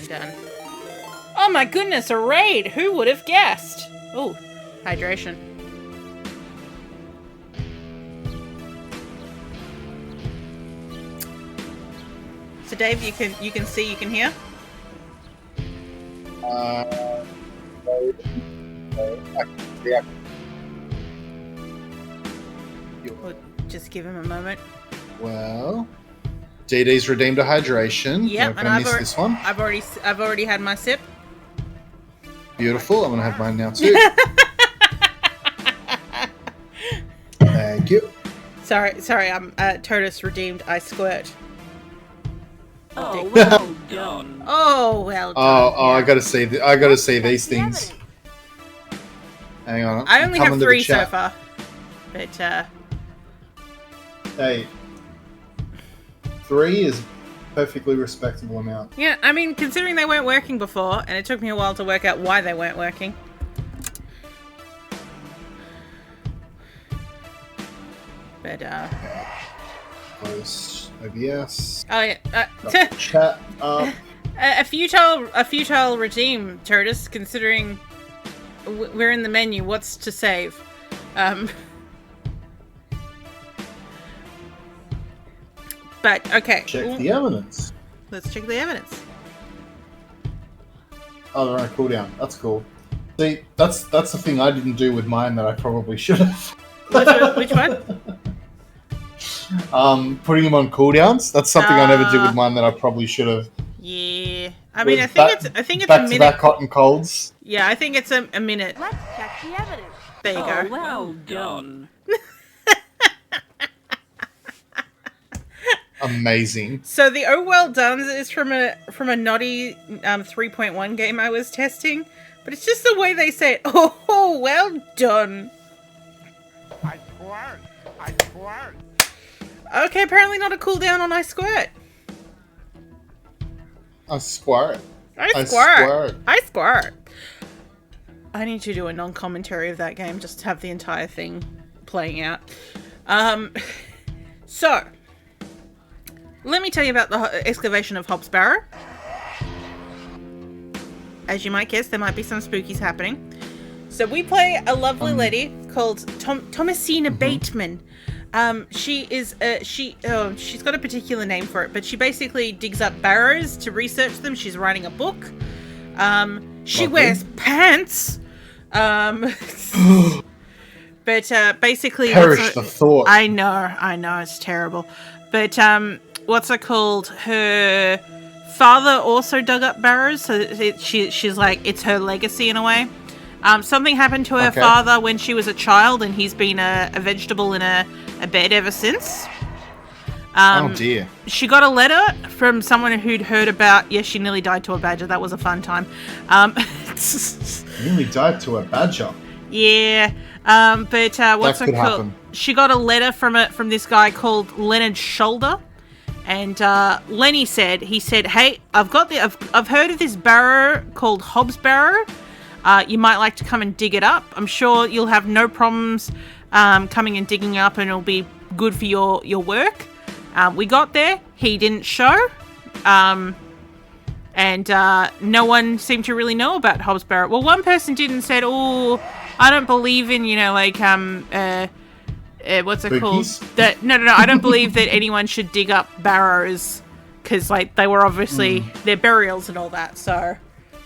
done. Oh my goodness, a raid! Who would have guessed? Oh, hydration. So Dave, you can see, you can hear? We'll just give him a moment. Well, DD's redeemed a hydration. Yep, and I've this one. I've already had my sip. Beautiful. I'm gonna have mine now too. Thank you. Sorry. I'm Totus redeemed. I squirt. Oh, well done. Oh, well done. Oh, I gotta see. I gotta see these things. Hang on. I only have 3 so far, but hey, 3 is a perfectly respectable amount. yeah. I mean, considering they weren't working before, and it took me a while to work out why they weren't working. But Close OBS. oh yeah. Chat up. A futile regime, Turtis, considering we're in the menu. What's to save? But, okay. Check the evidence. Let's check the evidence. Oh, they're on a cooldown. That's cool. See, that's the thing I didn't do with mine that I probably should have. Which one? Putting them on cooldowns. That's something I never did with mine that I probably should have. Yeah. I mean, I think it's back a minute. to back hot and colds. Yeah, I think it's a minute. Let's check the evidence. There you go. Well done. Amazing. So the oh well done is from a naughty 3.1 game I was testing, but it's just the way they say it. Oh well done. I squirt. Okay, apparently not a cooldown on I squirt. I squirt. I squirt. I need to do a non-commentary of that game just to have the entire thing playing out. So let me tell you about the excavation of Hobbs Barrow. As you might guess, there might be some spookies happening. So we play a lovely lady called Thomasina Bateman. She's got a particular name for it, but she basically digs up barrows to research them. She's writing a book. She wears pants. But basically, Perish the thought. I know, it's terrible. But what's it called? Her father also dug up barrows, so she's like, it's her legacy in a way. Something happened to her father when she was a child, and he's been a vegetable in a bed ever since. Oh dear. She got a letter from someone who'd heard about... Yes, she nearly died to a badger. That was a fun time. Nearly died to a badger. Yeah. But what's it called? Happen. She got a letter from this guy called Leonard Shoulder. And Lenny said, hey, I've heard of this barrow called Hobbs Barrow. You might like to come and dig it up. I'm sure you'll have no problems coming and digging up, and it'll be good for your work. We got there. He didn't show. And no one seemed to really know about Hobbs Barrow. Well, one person did and said, oh, I don't believe in, what's it called? No, I don't believe that anyone should dig up barrows, because, they were obviously their burials and all that, so...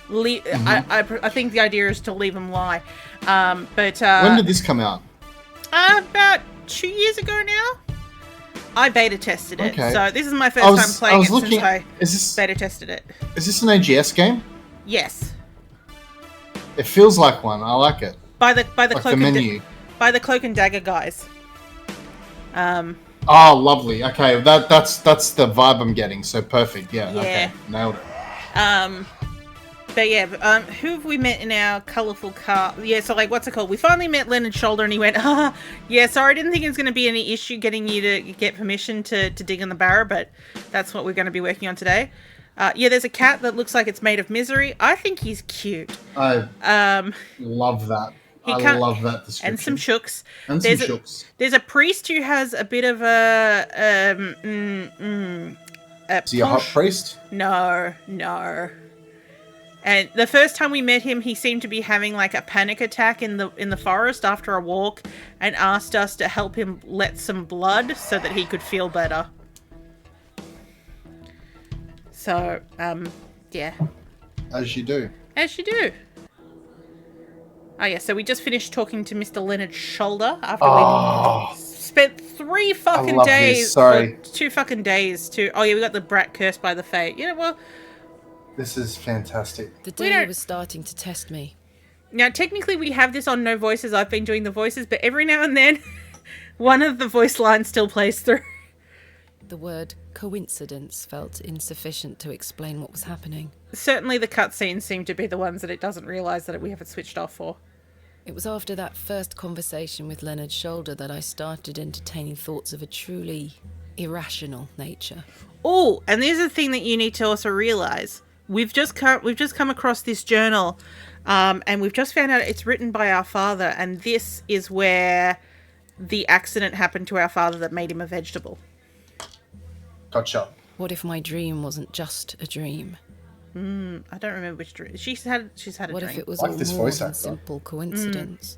I think the idea is to leave them lie. But when did this come out? About 2 years ago now. I beta tested it, so this is my first time playing it since I beta tested it. Is this an AGS game? Yes. It feels like one. I like it. By the like cloak the menu. By the Cloak and Dagger guys. Oh, lovely. Okay, that's the vibe I'm getting. So perfect. Yeah. Okay, nailed it. But yeah, who have we met in our colourful car? Yeah, so what's it called? We finally met Leonard Shoulder, and he went, yeah, sorry, I didn't think it was going to be any issue getting you to get permission to dig in the barrow, but that's what we're going to be working on today. Yeah, there's a cat that looks like it's made of misery. I think he's cute. I love that. I love that description. And some shooks. There's a priest who has a bit of is he a hot priest? No. And the first time we met him, he seemed to be having like a panic attack in the forest after a walk, and asked us to help him let some blood so that he could feel better. So, yeah. As you do. As you do. Oh yeah, so we just finished talking to Mr. Leonard Shoulder after we spent 3 fucking days. This. Sorry. 2 fucking days to. Oh yeah, we got the brat cursed by the fate. You know, well. This is fantastic. The day was starting to test me. Now, technically, we have this on No Voices. I've been doing the voices, but every now and then, one of the voice lines still plays through. The word coincidence felt insufficient to explain what was happening. Certainly, the cutscenes seem to be the ones that it doesn't realise that we have it switched off for. It was after that first conversation with Leonard's shoulder that I started entertaining thoughts of a truly irrational nature. Oh, and there's a thing that you need to also realise. We've just come across this journal, and we've just found out it's written by our father, and this is where the accident happened to our father that made him a vegetable. Gotcha. What if my dream wasn't just a dream? I don't remember which dream. She's had a dream. What if it was Like all this more voice than actor. simple coincidence?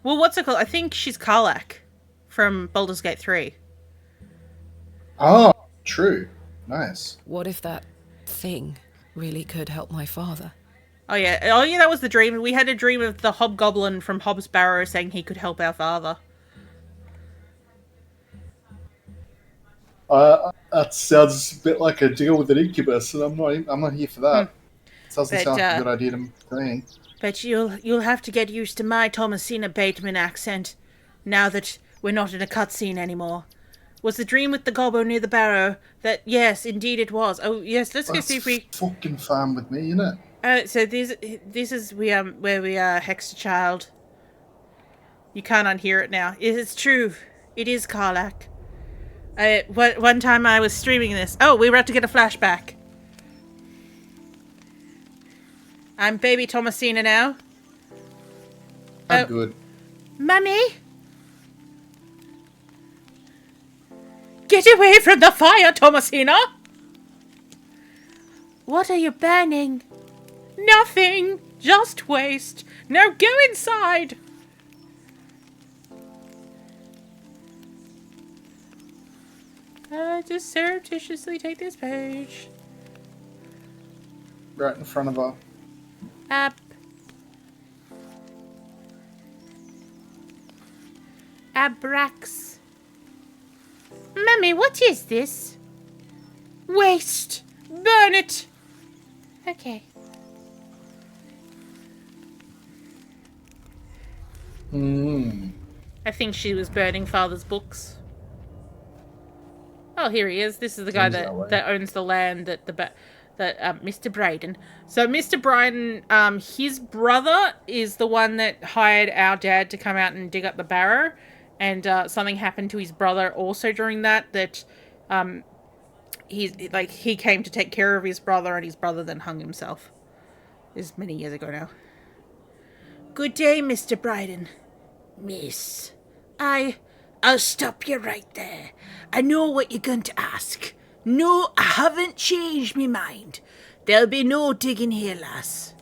Well, what's it called? I think she's Karlak from Baldur's Gate 3. Oh, true. Nice. What if that thing really could help my father? Oh yeah, that was the dream. We had a dream of the hobgoblin from Hobbs Barrow saying he could help our father. That sounds a bit like a deal with an incubus, and I'm not here for that. Doesn't But, sound like a good idea to me. But you'll have to get used to my Thomasina Bateman accent now that we're not in a cutscene anymore. Was the dream with the gobbo near the barrow? That yes, indeed it was. Oh yes, let's go see if we. Fucking fine with me, innit? So this is where we are, Hexter Child. You can't unhear it now. It is true. It is Karlak. One time I was streaming this. Oh, we were about to get a flashback. I'm baby Thomasina now. I'm good. Mummy? Get away from the fire, Thomasina! What are you burning? Nothing. Just waste. Now go inside. Just surreptitiously take this page. Right in front of her. Up. Abrax. Mummy, what is this? Waste. Burn it. Okay. I think she was burning Father's books. Oh, here he is. This is the guy that owns the land that Mr. Brayden. So Mr. Brayden, his brother is the one that hired our dad to come out and dig up the barrow, and something happened to his brother also during that he came to take care of his brother, and his brother then hung himself. This is many years ago now. Good day, Mr. Brayden. Miss, I'll stop you right there. I know what you're going to ask. No, I haven't changed my mind. There'll be no digging here, lass.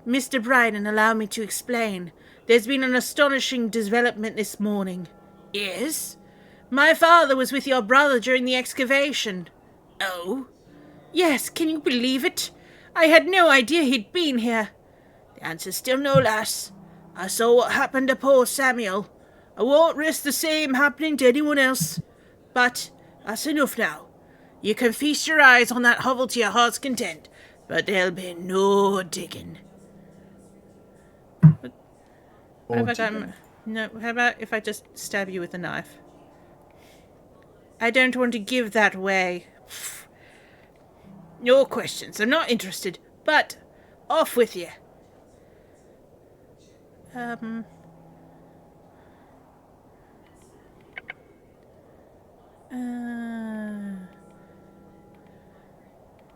Mr. Brayden, allow me to explain. There's been an astonishing development this morning. Yes? My father was with your brother during the excavation. Oh? Yes, can you believe it? I had no idea he'd been here. The answer's still no, lass. I saw what happened to poor Samuel. I won't risk the same happening to anyone else. But that's enough now. You can feast your eyes on that hovel to your heart's content, but there'll be no digging. How about if I just stab you with a knife? I don't want to give that away. No questions. I'm not interested. But off with you.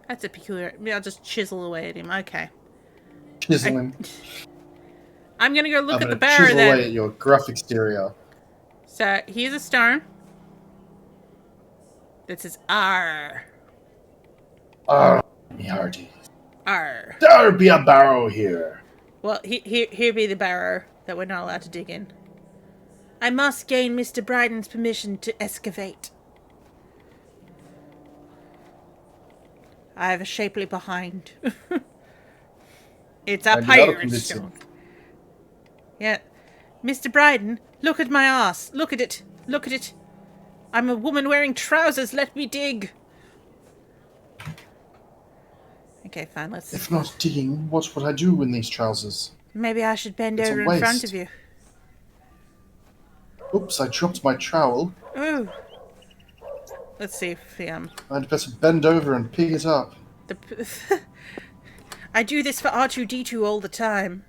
That's a peculiar. I'll just chisel away at him. Okay. Chisel him. I'm gonna go look at the barrow barrow chisel then. away at your gruff exterior. So here's a stone. That says R. Ah, me hearty. Arr. There be a barrow here. Well, here be the barrow that we're not allowed to dig in. I must gain Mr. Bryden's permission to excavate. I have a shapely behind. It's a Maybe that'll pirate convince stone. him. Yeah. Mr. Bryden, look at my ass. Look at it. Look at it. I'm a woman wearing trousers. Let me dig. Okay, fine. Let's... If not digging, what would I do in these trousers? Maybe I should bend It's a over in front waste. of you. Oops, I dropped my trowel. Ooh. Let's see if I'd better bend over and pick it up. I do this for R2-D2 all the time.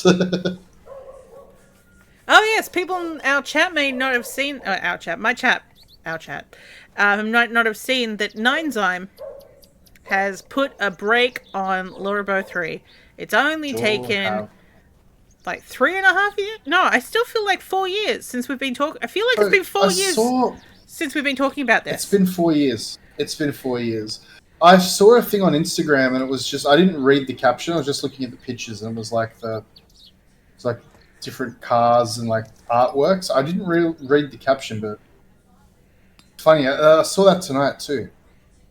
Oh yes, people in our chat may not have seen... our chat. Might not have seen that Ninezyme has put a break on Lorabo 3. It's only taken... like 3.5 years? No, I still feel like 4 years since we've been talking. I feel like it's been 4 years since we've been talking about this. It's been 4 years. I saw a thing on Instagram and it was just, I didn't read the caption. I was just looking at the pictures and it was like different cars and like artworks. I didn't read the caption, but funny. I saw that tonight too.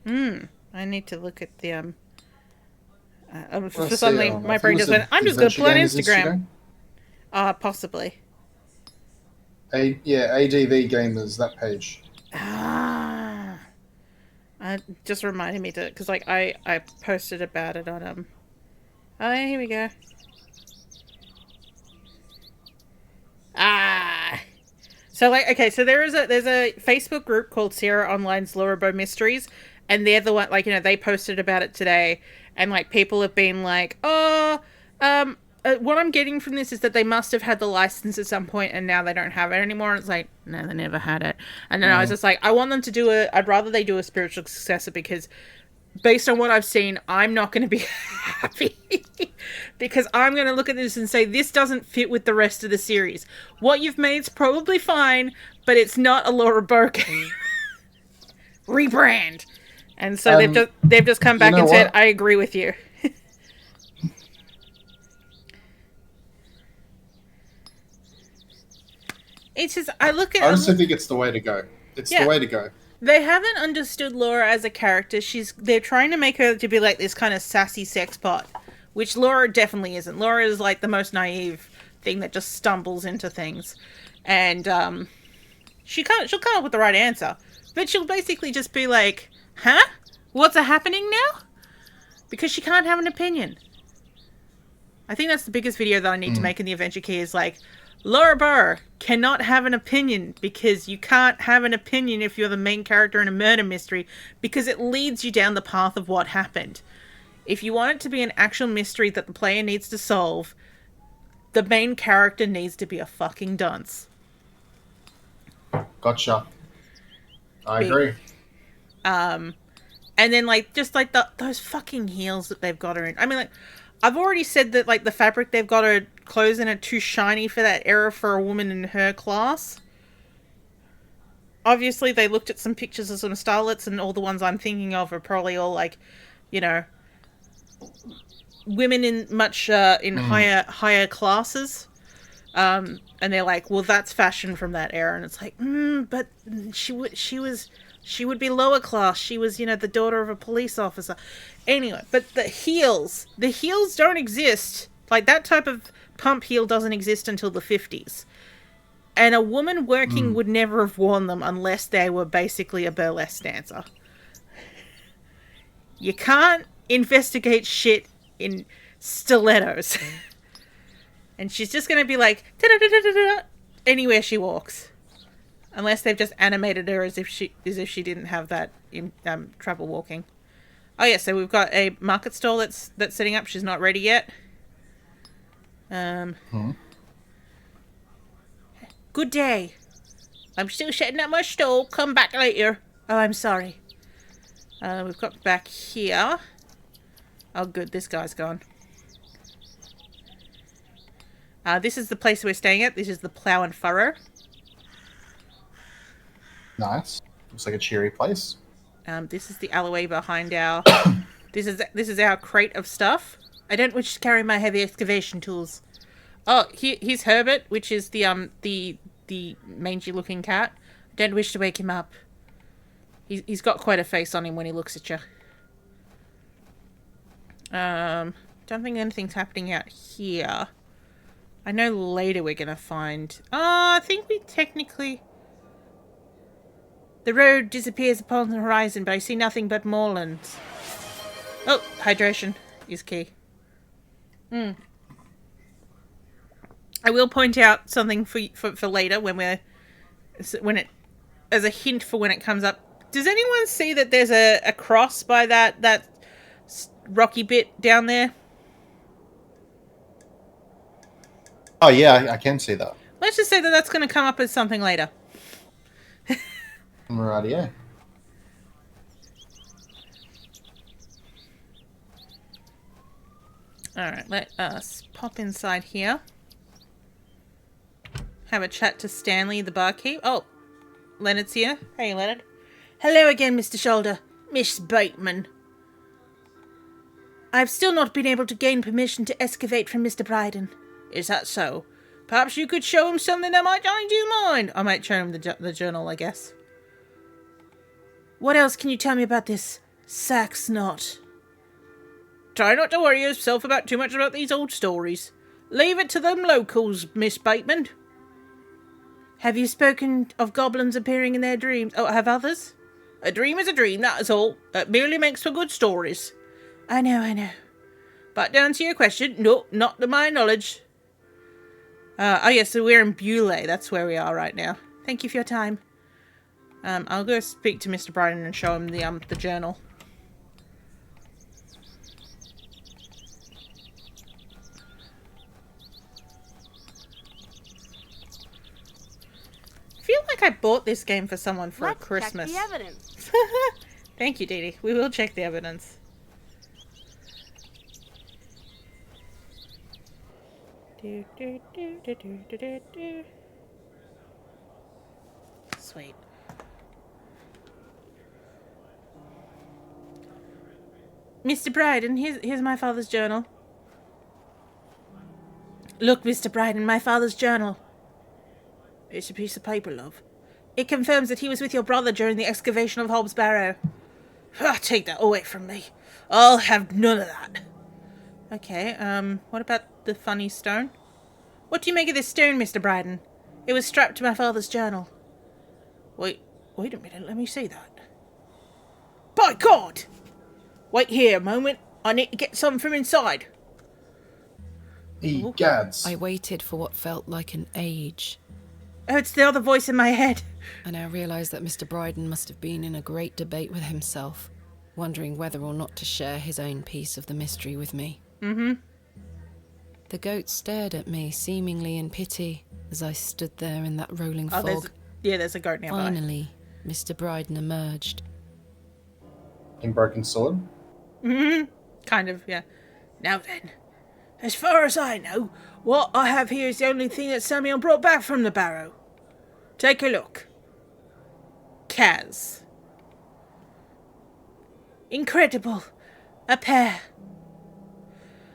I need to look at the for Let's something see, my I think brain it just was went. I'm just going to Adventure put on Gamers Instagram. Possibly. ADV Gamers, that page. Just reminded me to, because like I posted about it on Oh, yeah, here we go. So like, okay, so there's a Facebook group called Sierra Online's Lorabo Mysteries, and they're the one, like, you know, they posted about it today, and like people have been like, what I'm getting from this is that they must have had the license at some point and now they don't have it anymore. And it's like, no, they never had it. And then I was just like, I want them to do I'd rather they do a spiritual successor, because based on what I've seen, I'm not going to be happy. Because I'm going to look at this and say, this doesn't fit with the rest of the series. What you've made is probably fine, but it's not a Lorabo game. Rebrand. And so they've just come back and said, I agree with you. It's just, I honestly think it's the way to go. It's the way to go. They haven't understood Laura as a character. They're trying to make her to be like this kind of sassy sex pot, which Laura definitely isn't. Laura is like the most naive thing that just stumbles into things. And she'll come up with the right answer. But she'll basically just be like, huh? What's happening now? Because she can't have an opinion. I think that's the biggest video that I need to make in the Adventure Key is like, Laura Barrow cannot have an opinion, because you can't have an opinion if you're the main character in a murder mystery, because it leads you down the path of what happened. If you want it to be an actual mystery that the player needs to solve, the main character needs to be a fucking dunce. Gotcha. I agree. And then like just like those fucking heels that they've got her in. I mean, like, I've already said that like the fabric they've got her clothes in are too shiny for that era for a woman in her class. Obviously, they looked at some pictures of some starlets, and all the ones I'm thinking of are probably all like, you know, women in much higher classes. And they're like, well, that's fashion from that era, and it's like, but she would be lower class. She was, you know, the daughter of a police officer. Anyway, but the heels don't exist. Like, that type of pump heel doesn't exist until the 50s. And a woman working would never have worn them unless they were basically a burlesque dancer. You can't investigate shit in stilettos. And she's just going to be like, da-da-da-da-da-da, anywhere she walks. Unless they've just animated her as if she didn't have that trouble walking. Oh yeah, so we've got a market stall that's setting up. She's not ready yet. Good day. I'm still setting up my stall. Come back later. Oh, I'm sorry. We've got back here. Oh, good. This guy's gone. This is the place we're staying at. This is the Plough and Furrow. Nice. Looks like a cheery place. This is the alleyway behind our This is our crate of stuff. I don't wish to carry my heavy excavation tools. Oh, here's Herbert, which is the mangy looking cat. Don't wish to wake him up. He's got quite a face on him when he looks at you. Don't think anything's happening out here. I know later we're gonna find... I think we technically... The road disappears upon the horizon, but I see nothing but moorlands. Oh, hydration is key. I will point out something for later when it as a hint for when it comes up. Does anyone see that there's a cross by that rocky bit down there? Oh yeah, I can see that. Let's just say that that's going to come up as something later. Rightio. Alright, let us pop inside here. Have a chat to Stanley, the barkeep. Oh, Leonard's here. Hey, Leonard. Hello again, Mr. Shoulder. Miss Bateman. I've still not been able to gain permission to excavate from Mr. Bryden. Is that so? Perhaps you could show him something that might change his mind. I might show him the journal, I guess. What else can you tell me about this Sax knot? Try not to worry yourself about too much about these old stories. Leave it to them locals, Miss Bateman. Have you spoken of goblins appearing in their dreams? Oh, have others? A dream is a dream, that is all. It merely makes for good stories. I know. But to answer your question, no, not to my knowledge. Oh yes, so we're in Beaulieu. That's where we are right now. Thank you for your time. I'll go speak to Mr. Bryden and show him the journal. I feel like I bought this game for someone for Let's a Christmas. check the evidence. Thank you, Dee Dee. We will check the evidence. Sweet. Mr. Bryden, here's my father's journal. Look, Mr. Bryden, my father's journal. It's a piece of paper, love. It confirms that he was with your brother during the excavation of Hobbs Barrow. Take that away from me. I'll have none of that. Okay, what about the funny stone? What do you make of this stone, Mr. Bryden? It was strapped to my father's journal. Wait a minute, let me see that. By God! Wait here a moment. I need to get something from inside. Egads. I waited for what felt like an age. Oh, it's the other voice in my head. I now realised that Mr. Bryden must have been in a great debate with himself, wondering whether or not to share his own piece of the mystery with me. Mm-hmm. The goat stared at me, seemingly in pity, as I stood there in that rolling fog. There's a goat nearby. Finally, Mr. Bryden emerged. In broken sword. Mm-hmm. Kind of, yeah. Now then, as far as I know, what I have here is the only thing that Samuel brought back from the Barrow. Take a look. Kaz. Incredible. A pair.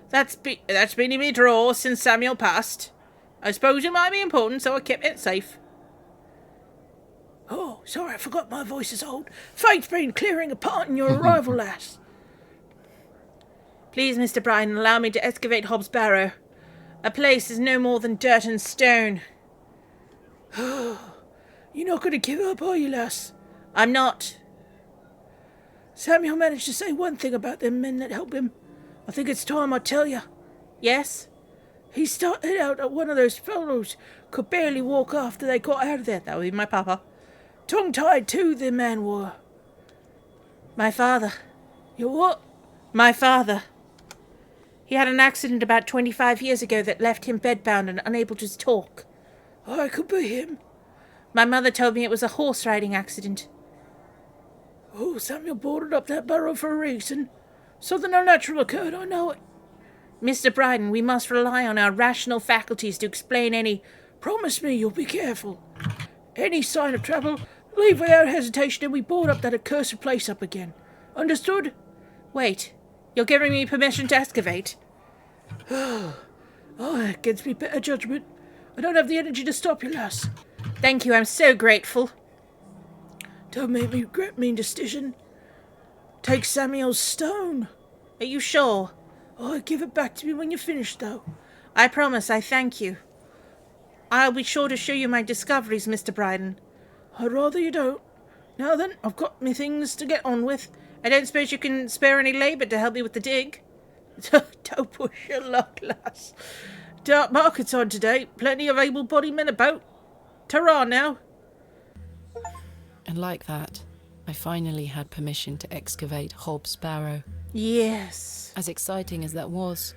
That's been in my drawer since Samuel passed. I suppose it might be important, so I kept it safe. Oh, sorry, I forgot my voice is old. Fate's been clearing apart in your arrival, lass. Please, Mr. Bryden, allow me to excavate Hobbs Barrow. A place is no more than dirt and stone. You're not going to give up, are you, lass? I'm not. Samuel managed to say one thing about them men that helped him. I think it's time I tell you. Yes? He started out at one of those fellows could barely walk after they got out of there. That would be my papa. Tongue-tied too, the man were. My father. Your what? My father. He had an accident about 25 years ago that left him bedbound and unable to talk. Oh, it could be him. My mother told me it was a horse-riding accident. Oh, Samuel boarded up that barrow for a reason. Something unnatural occurred, I know it. Mr. Bryden, we must rely on our rational faculties to explain any... Promise me you'll be careful. Any sign of trouble, leave without hesitation and we board up that accursed place up again. Understood? Wait, You're giving me permission to excavate? Oh, that gives me better judgment. I don't have the energy to stop you, lass. Thank you, I'm so grateful. Don't make me regret my decision. Take Samuel's stone. Are you sure? Oh, give it back to me when you're finished, though. I promise, I thank you. I'll be sure to show you my discoveries, Mr. Bryden. I'd rather you don't. Now then, I've got me things to get on with. I don't suppose you can spare any labour to help me with the dig? Don't push your luck, lass. Dark market's on today. Plenty of able-bodied men about. Ta-ra now. And like that, I finally had permission to excavate Hobbs' Barrow. Yes. As exciting as that was,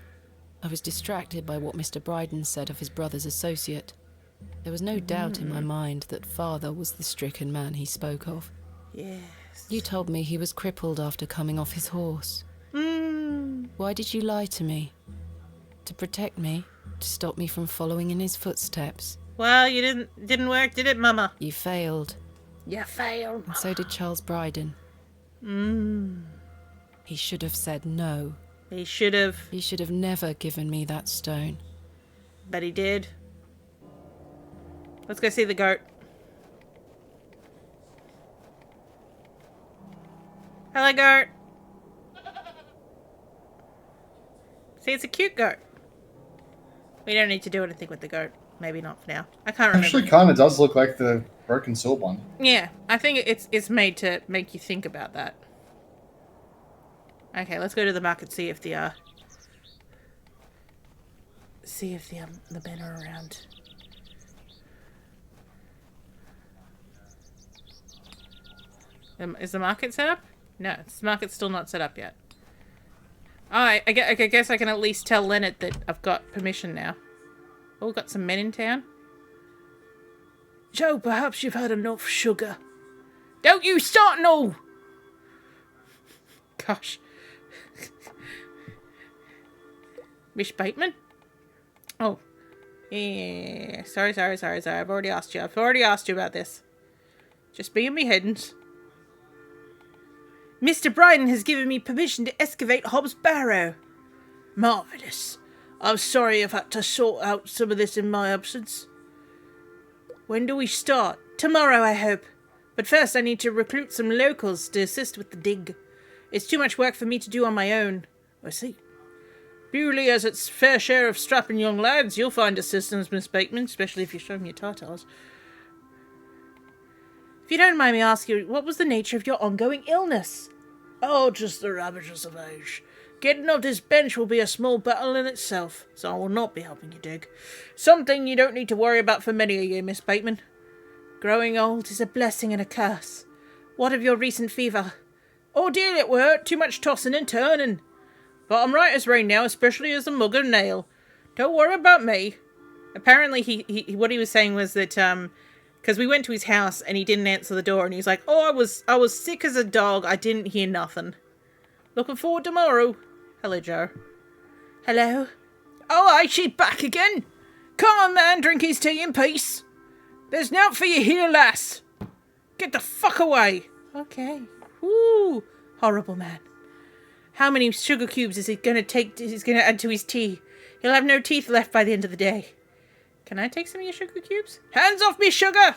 I was distracted by what Mr. Bryden said of his brother's associate. There was no doubt in my mind that father was the stricken man he spoke of. Yes. You told me he was crippled after coming off his horse. Why did you lie to me? To protect me? To stop me from following in his footsteps? Well, you didn't work, did it, Mama? You failed. You failed. And so did Charles Bryden. He should have said no. He should have. He should have never given me that stone. But he did. Let's go see the goat. Hello, goat. See, it's a cute goat. We don't need to do anything with the goat. Maybe not for now. I can't remember. Actually, kind of does look like the broken sword one. Yeah, I think it's made to make you think about that. Okay, let's go to the market, see if the men are around. Is the market set up? No, the market's still not set up yet. Oh, I guess I can at least tell Leonard that I've got permission now. Oh, we've got some men in town. Joe, perhaps you've had enough sugar. Don't you start no! Gosh. Miss Bateman? Oh. Yeah. Sorry. I've already asked you about this. Just be in me headings. Mr. Bryden has given me permission to excavate Hobbs' Barrow. Marvellous. I'm sorry I've had to sort out some of this in my absence. When do we start? Tomorrow, I hope. But first I need to recruit some locals to assist with the dig. It's too much work for me to do on my own. I see. Bewley has its fair share of strapping young lads. You'll find assistance, Miss Bateman, especially if you show me your tartars. If you don't mind me asking, what was the nature of your ongoing illness? Oh, just the ravages of age. Getting off this bench will be a small battle in itself, so I will not be helping you dig. Something you don't need to worry about for many a year, Miss Bateman. Growing old is a blessing and a curse. What of your recent fever? Ordeal it were, too much tossing and turning. But I'm right as rain now, especially as a mug of nail. Don't worry about me. Apparently he what he was saying was that, because we went to his house and he didn't answer the door and he's like, oh, I was sick as a dog, I didn't hear nothing. Looking forward to tomorrow. Hello, Joe. Hello? Oh, aye, she's back again. Come on, man, drink his tea in peace. There's nought for you here, lass. Get the fuck away. Okay. Woo. Horrible man. How many sugar cubes is he gonna add to his tea? He'll have no teeth left by the end of the day. Can I take some of your sugar cubes? Hands off me, sugar!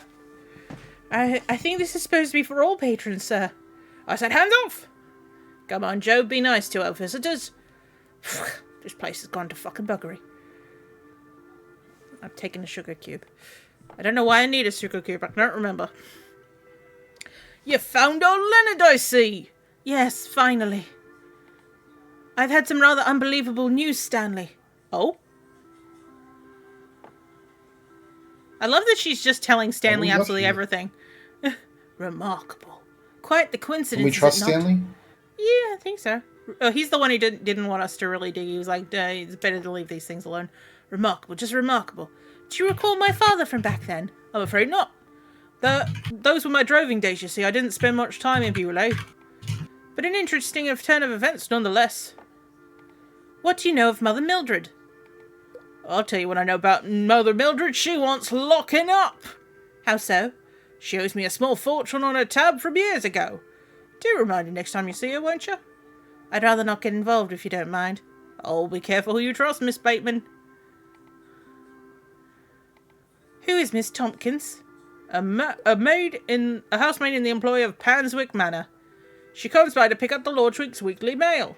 I think this is supposed to be for all patrons, sir. I said hands off! Come on, Joe, be nice to our visitors. This place has gone to fucking buggery. I've taken a sugar cube. I don't know why I need a sugar cube, I can't remember. You found old Leonard, I see! Yes, finally. I've had some rather unbelievable news, Stanley. Oh? I love that she's just telling Stanley absolutely everything. Remarkable. Quite the coincidence. Can we trust Stanley? Yeah, I think so. He's the one who didn't want us to really dig. He was like, it's better to leave these things alone. Remarkable, just remarkable. Do you recall my father from back then? I'm afraid not. Those were my droving days, you see. I didn't spend much time in Bewley. But an interesting turn of events, nonetheless. What do you know of Mother Mildred? I'll tell you what I know about Mother Mildred. She wants locking up. How so? She owes me a small fortune on her tab from years ago. Do remind her next time you see her, won't you? I'd rather not get involved if you don't mind. Oh, be careful who you trust, Miss Bateman. Who is Miss Tompkins? A housemaid in the employ of Panswick Manor. She comes by to pick up the Lord's weekly mail.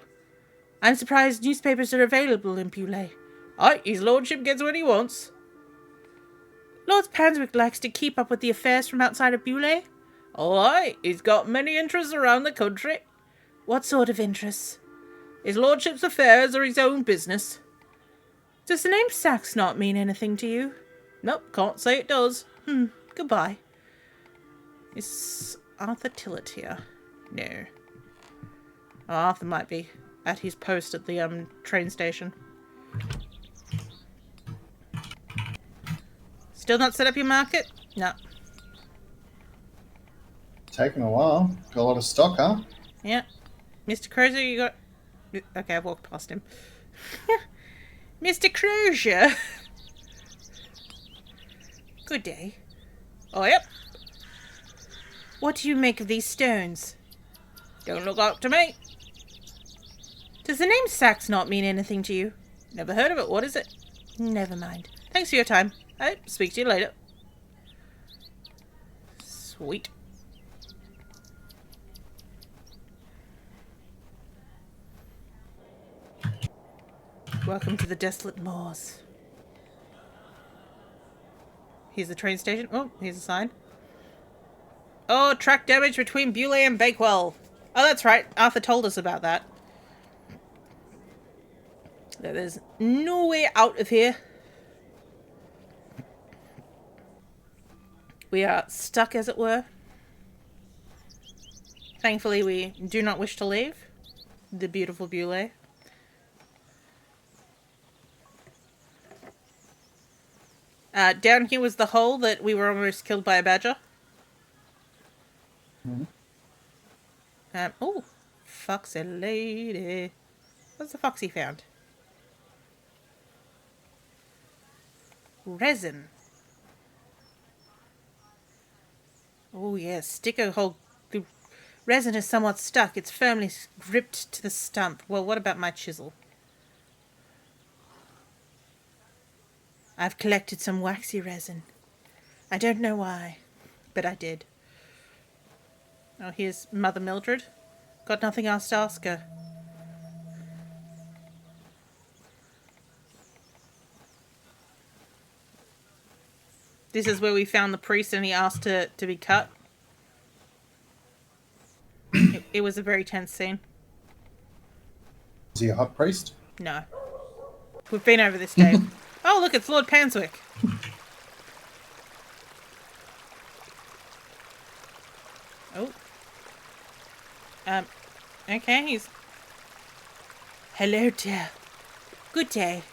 I'm surprised newspapers are available in Beaulieu. Aye, his lordship gets what he wants. Lord Panswick likes to keep up with the affairs from outside of Beaulieu. Oh, aye, he's got many interests around the country. What sort of interests? His lordship's affairs are his own business. Does the name Saxe not mean anything to you? Nope, can't say it does. Goodbye. Is Arthur Tillett here? No. Oh, Arthur might be at his post at the train station. Still not set up your market? No. Taking a while. Got a lot of stock, huh? Yeah. Mr. Crozier, you got... Okay, I walked past him. Mr. Crozier! Good day. Oh, yep. What do you make of these stones? Don't look up to me. Does the name Saxe not mean anything to you? Never heard of it. What is it? Never mind. Thanks for your time. I'll speak to you later. Sweet. Welcome to the desolate moors. Here's the train station. Oh, here's a sign. Oh, track damage between Beaulieu and Bakewell. Oh, that's right. Arthur told us about that. There's no way out of here. We are stuck, as it were. Thankfully, we do not wish to leave the beautiful Beaulieu. Down here was the hole that we were almost killed by a badger. Oh, foxy lady. What's the foxy found? Resin. Oh yes, sticker hole. The resin is somewhat stuck. It's firmly gripped to the stump. Well, what about my chisel? I've collected some waxy resin. I don't know why, but I did. Oh, here's Mother Mildred. Got nothing else to ask her. This is where we found the priest and he asked to be cut. It was a very tense scene. Is he a hot priest? No. We've been over this, Dave. Oh, look, it's Lord Panswick. Oh. Okay, he's... Hello, dear. Good day.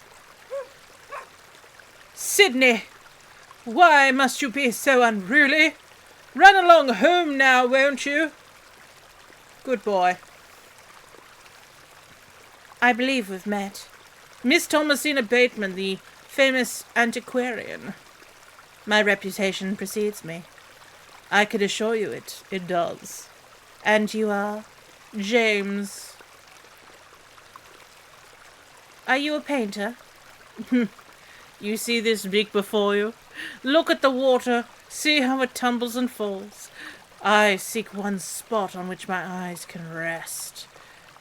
Sydney! Why must you be so unruly? Run along home now, won't you? Good boy. I believe we've met. Miss Thomasina Bateman, the famous antiquarian. My reputation precedes me. I could assure you it does. And you are? James. Are you a painter? You see this beak before you? Look at the water. See how it tumbles and falls. I seek one spot on which my eyes can rest.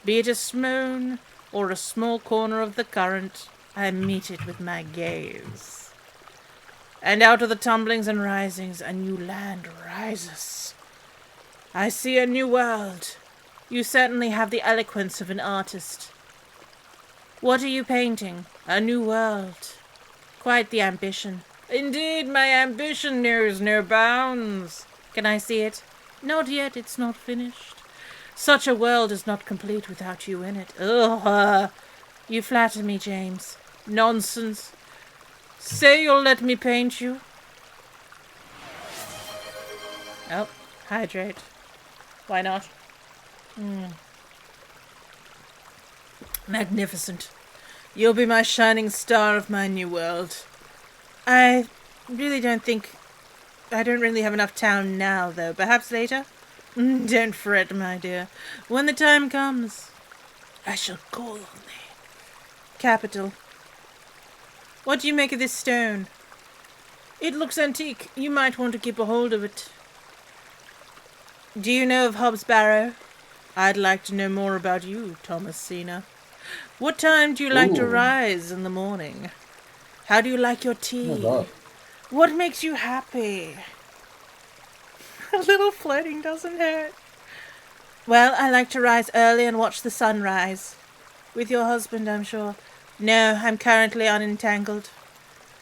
Be it a stone or a small corner of the current, I meet it with my gaze. And out of the tumblings and risings, a new land rises. I see a new world. You certainly have the eloquence of an artist. What are you painting? A new world. Quite the ambition. Indeed, my ambition knows no bounds. Can I see it? Not yet, it's not finished. Such a world is not complete without you in it. Ugh. You flatter me, James. Nonsense. Say you'll let me paint you. Oh, hydrate. Why not? Magnificent. You'll be my shining star of my new world. I really don't think... I don't really have enough town now, though. Perhaps later? Don't fret, my dear. When the time comes. I shall call on thee. Capital. What do you make of this stone? It looks antique. You might want to keep a hold of it. Do you know of Hobbs Barrow? I'd like to know more about you, Thomasina. What time do you like to Ooh. rise in the morning? How do you like your tea? Oh, God. What makes you happy? A little flirting doesn't hurt. Well, I like to rise early and watch the sunrise. With your husband, I'm sure. No, I'm currently unentangled.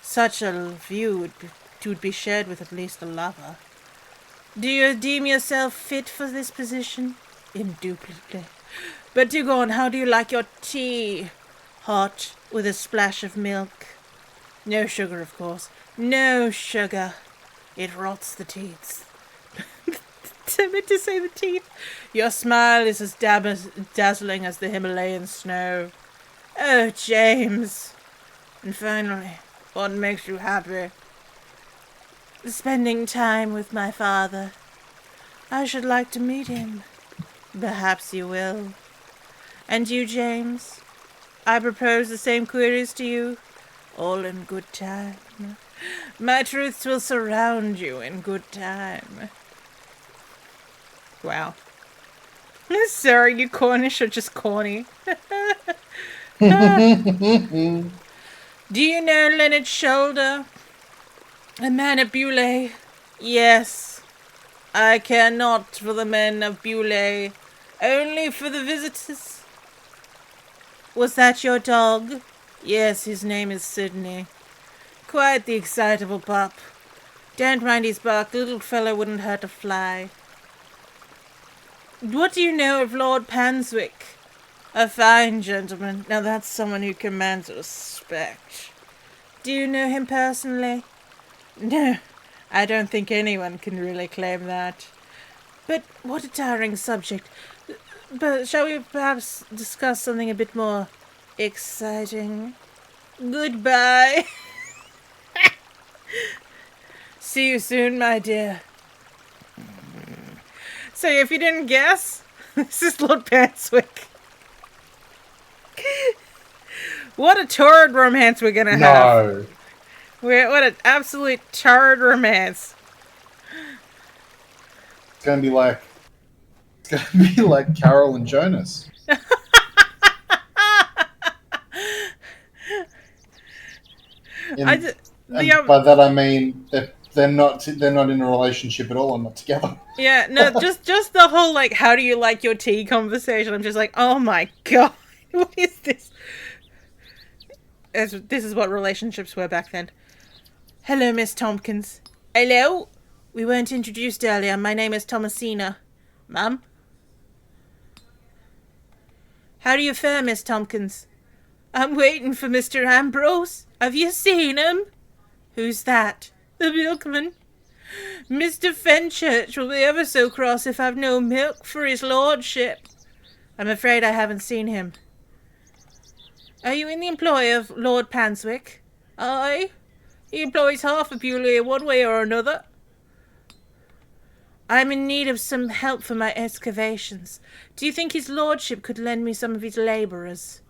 Such a view would be shared with at least a lover. Do you deem yourself fit for this position? Indubitably. But do go on, how do you like your tea? Hot, with a splash of milk. No sugar, of course. No sugar. It rots the teeth. I meant to say the teeth. Your smile is as dazzling as the Himalayan snow. Oh, James. And finally, what makes you happy? Spending time with my father. I should like to meet him. Perhaps you will. And you, James? I propose the same queries to you. All in good time. My truths will surround you in good time. Wow. Sorry, you Cornish are just corny. Do you know Leonard Shoulder? A man of Beaulieu? Yes. I care not for the men of Beaulieu, only for the visitors. Was that your dog? Yes, his name is Sydney. Quite the excitable pup. Don't mind his bark, the little fellow wouldn't hurt a fly. What do you know of Lord Panswick? A fine gentleman. Now that's someone who commands respect. Do you know him personally? No, I don't think anyone can really claim that. But what a tiring subject. But shall we perhaps discuss something a bit more exciting? Goodbye. See you soon, my dear. So if you didn't guess, this is Lord Panswick. What a torrid romance we're gonna have. No. What an absolute torrid romance. It's gonna be like Carol and Jonas. By that I mean they're not in a relationship at all and not together. Yeah, no, just the whole like how do you like your tea conversation. I'm just like, oh my god, what is this? This is what relationships were back then. Hello, Miss Tompkins. Hello? We weren't introduced earlier. My name is Thomasina. Mum? How do you fare, Miss Tompkins? I'm waiting for Mr. Ambrose. Have you seen him? Who's that? The milkman. Mr. Fenchurch will be ever so cross if I've no milk for his lordship. I'm afraid I haven't seen him. Are you in the employ of Lord Panswick? Aye. He employs half of Beaulieu one way or another. I'm in need of some help for my excavations. Do you think his lordship could lend me some of his labourers?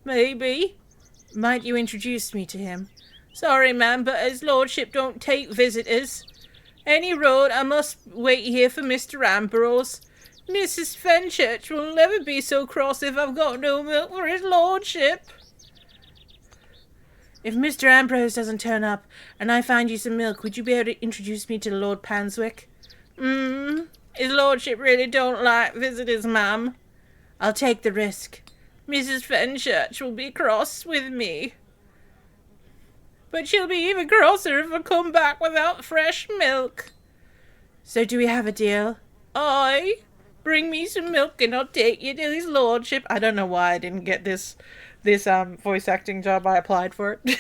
Maybe. Might you introduce me to him? Sorry, ma'am, but his lordship don't take visitors. Any road, I must wait here for Mr. Ambrose. Mrs. Fenchurch will never be so cross if I've got no milk for his lordship. If Mr. Ambrose doesn't turn up and I find you some milk, would you be able to introduce me to Lord Panswick? His lordship really don't like visitors, ma'am. I'll take the risk. Mrs. Fenchurch will be cross with me. But she'll be even crosser if I come back without fresh milk. So do we have a deal? Aye. Bring me some milk and I'll take you to his lordship. I don't know why I didn't get this voice acting job. I applied for it.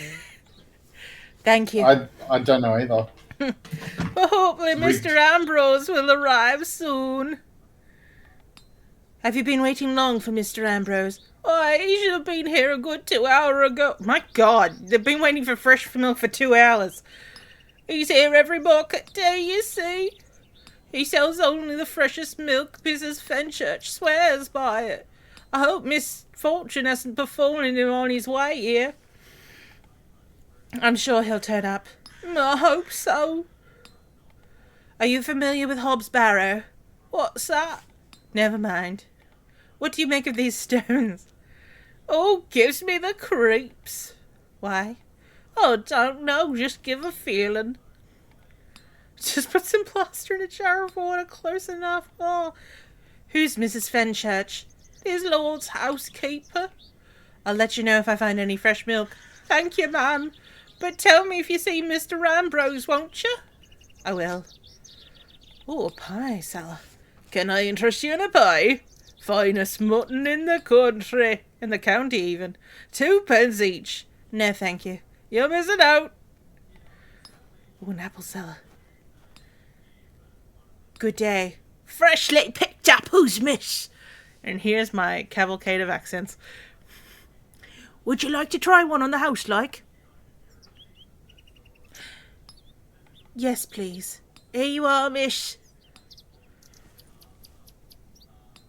Thank you. I don't know either. Well, hopefully Mr. Ambrose will arrive soon. Have you been waiting long for Mr. Ambrose? Oh, he should have been here a good 2 hours ago. My God, they've been waiting for fresh milk for 2 hours. He's here every market day, you see. He sells only the freshest milk. Mrs. Fenchurch swears by it. I hope misfortune hasn't befallen him on his way here. I'm sure he'll turn up. I hope so. Are you familiar with Hobbs Barrow? What's that? Never mind. What do you make of these stones? Oh, gives me the creeps. Why? Oh, don't know. Just give a feeling. Just put some plaster in a jar of water close enough. Oh, who's Mrs. Fenchurch? His lord's housekeeper. I'll let you know if I find any fresh milk. Thank you, ma'am. But tell me if you see Mr. Ambrose, won't you? I will. Oh, a pie seller. Can I interest you in a pie? Finest mutton in the country. In the county, even. 2 pence each. No, thank you. You're missing out. Oh, an apple seller. Good day. Freshly picked apples, miss. And here's my cavalcade of accents. Would you like to try one on the house, like? Yes, please. Here you are, miss.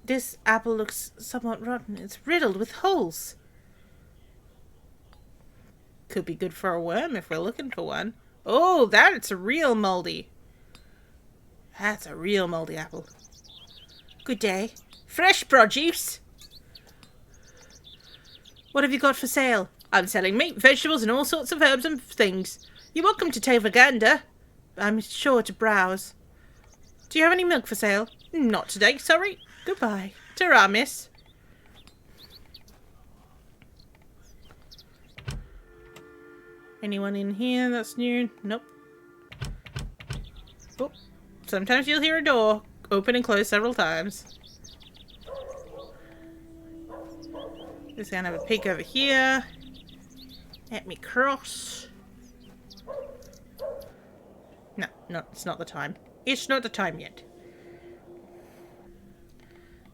This apple looks somewhat rotten. It's riddled with holes. Could be good for a worm if we're looking for one. Oh, that's a real moldy. That's a real moldy apple. Good day. Fresh produce. What have you got for sale? I'm selling meat, vegetables, and all sorts of herbs and things. You're welcome to take a gander. I'm sure to browse. Do you have any milk for sale? Not today, sorry. Goodbye. Ta-ra, miss. Anyone in here that's new? Nope. Oh, sometimes you'll hear a door open and close several times. Just gonna have a peek over here. Let me cross. No, it's not the time. It's not the time yet.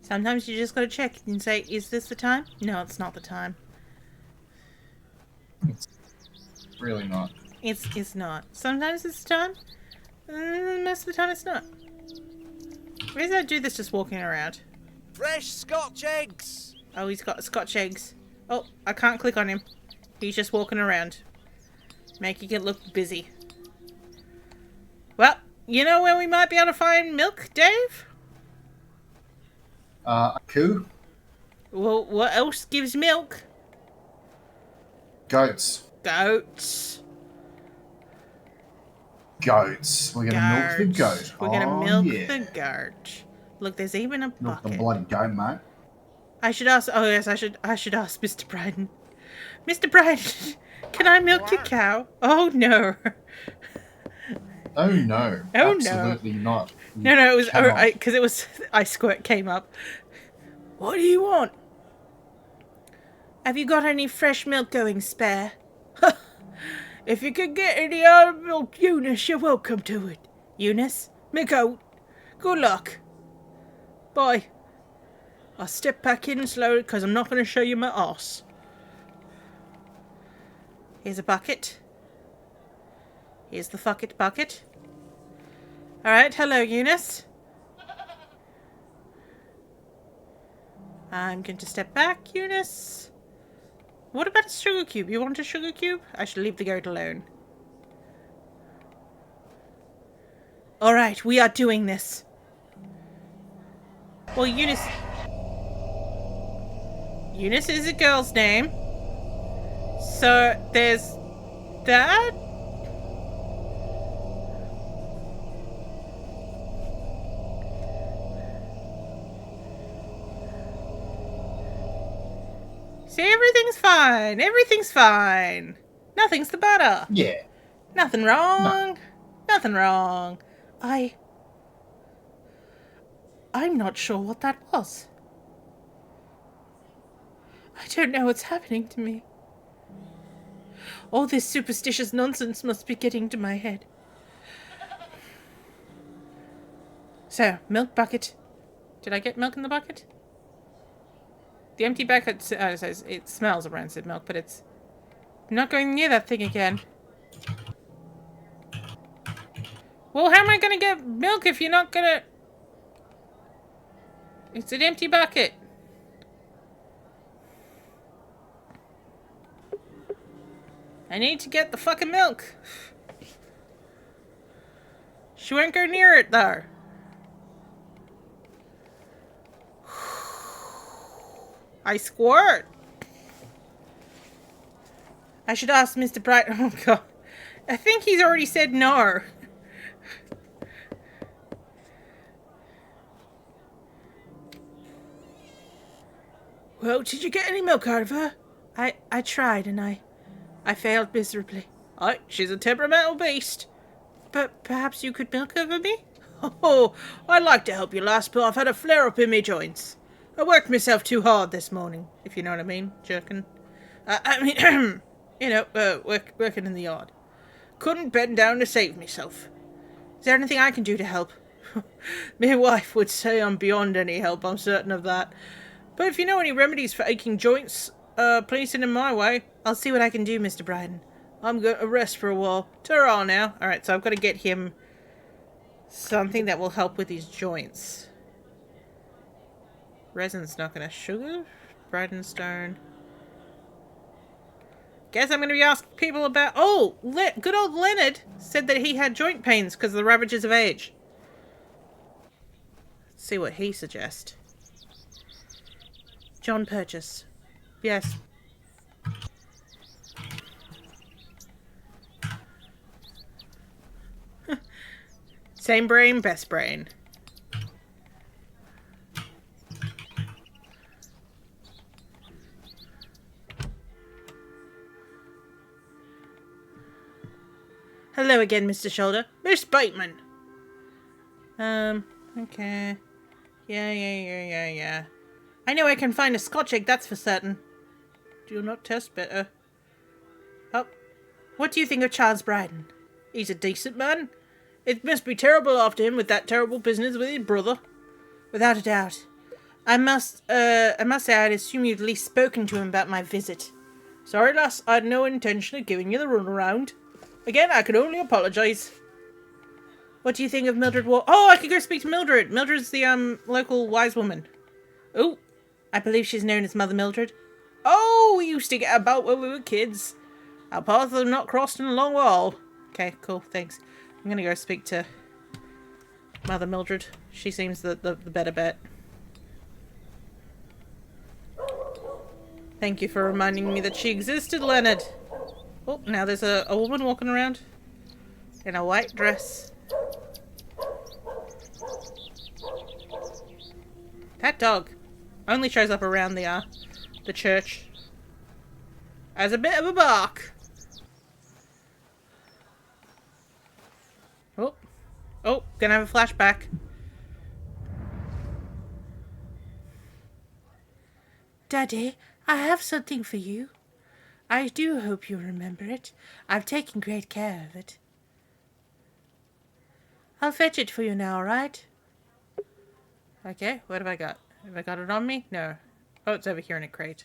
Sometimes you just gotta check and say, is this the time? No, it's not the time. It's really not. It's not. Sometimes it's the time. Most of the time it's not. Where's that dude that's just walking around? Fresh Scotch eggs! Oh, he's got Scotch eggs. Oh, I can't click on him. He's just walking around. Making it look busy. Well, you know where we might be able to find milk, Dave? A coup? Well, what else gives milk? Goats. Goats. Goats. We're gonna milk the goat. We're gonna milk yeah. the goat. Look, there's even a Milk the bucket. bloody goat, mate. I should ask. Oh yes, I should ask Mr. Bryden. Mr. Bryden, can I milk your cow? Oh no. Oh no. Oh, no. Absolutely not. No, it was Cannot. because it was Ice Squirt came up. What do you want? Have you got any fresh milk going spare? If you could get any old milk, Eunice, you're welcome to it. Eunice, me goat. Good luck. Bye. I'll step back in slowly because I'm not going to show you my arse. Here's a bucket. Here's the bucket. Alright, hello, Eunice. I'm going to step back, Eunice. What about a sugar cube? You want a sugar cube? I should leave the goat alone. Alright, we are doing this. Well, Eunice is a girl's name. So, there's that. See, everything's fine. Everything's fine. Nothing's the matter. Yeah. Nothing wrong. Nothing wrong. I'm not sure what that was. I don't know what's happening to me. All this superstitious nonsense must be getting to my head. So, milk bucket. Did I get milk in the bucket? The empty bucket says it smells of rancid milk, but it's... I'm not going near that thing again. Well, how am I gonna get milk if you're not gonna... It's an empty bucket. I need to get the fucking milk. She won't go near it, though. I squirt. I should ask Mr. Bright. Oh, God. I think he's already said no. Well, did you get any milk out of her? I tried, and I failed miserably. She's a temperamental beast. But perhaps you could milk her for me? Oh, I'd like to help you, lass, but I've had a flare-up in me joints. I worked myself too hard this morning, if you know what I mean, jerkin. Working in the yard. Couldn't bend down to save myself. Is there anything I can do to help? My wife would say I'm beyond any help, I'm certain of that. But if you know any remedies for aching joints, please send them my way. I'll see what I can do, Mr. Bryden. I'm going to rest for a while. Ta-ra now. Alright, so I've got to get him something that will help with his joints. Resin's not going to sugar. Bridenstone. Guess I'm going to be asking people about... Oh! Good old Leonard said that he had joint pains because of the ravages of age. Let's see what he suggests. John Purchase. Yes. Same brain, best brain. Hello again, Mr. Shoulder. Miss Bateman. Okay. Yeah. I know I can find a Scotch egg, that's for certain. Do not test better. Oh, what do you think of Charles Bryden? He's a decent man. It must be terrible after him with that terrible business with his brother. Without a doubt. I must say I'd assume you'd at least spoken to him about my visit. Sorry, lass, I had no intention of giving you the runaround. Again, I can only apologise. What do you think of Mildred Oh, I could go speak to Mildred. Mildred's the, local wise woman. Oh, I believe she's known as Mother Mildred. Oh, we used to get about when we were kids. Our paths have not crossed in a long while. Okay, cool, thanks. I'm gonna go speak to Mother Mildred. She seems the better bet. Thank you for reminding me that she existed, Leonard. Oh, now there's a woman walking around in a white dress. That dog only shows up around the church as a bit of a bark. Oh, gonna have a flashback. Daddy, I have something for you. I do hope you remember it. I've taken great care of it. I'll fetch it for you now, alright? Okay, what have I got? Have I got it on me? No. Oh, it's over here in a crate.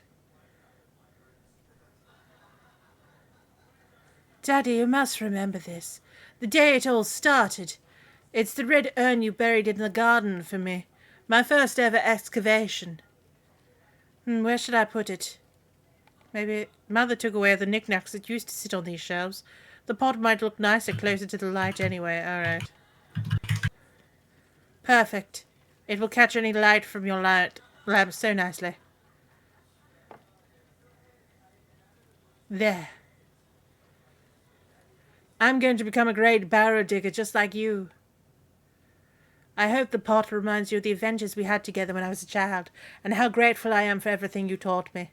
Daddy, you must remember this. The day it all started. It's the red urn you buried in the garden for me. My first ever excavation. Where should I put it? Maybe Mother took away the knickknacks that used to sit on these shelves. The pot might look nicer closer to the light anyway. Alright. Perfect. It will catch any light from your lamp so nicely. There. I'm going to become a great barrow digger just like you. I hope the pot reminds you of the adventures we had together when I was a child, and how grateful I am for everything you taught me.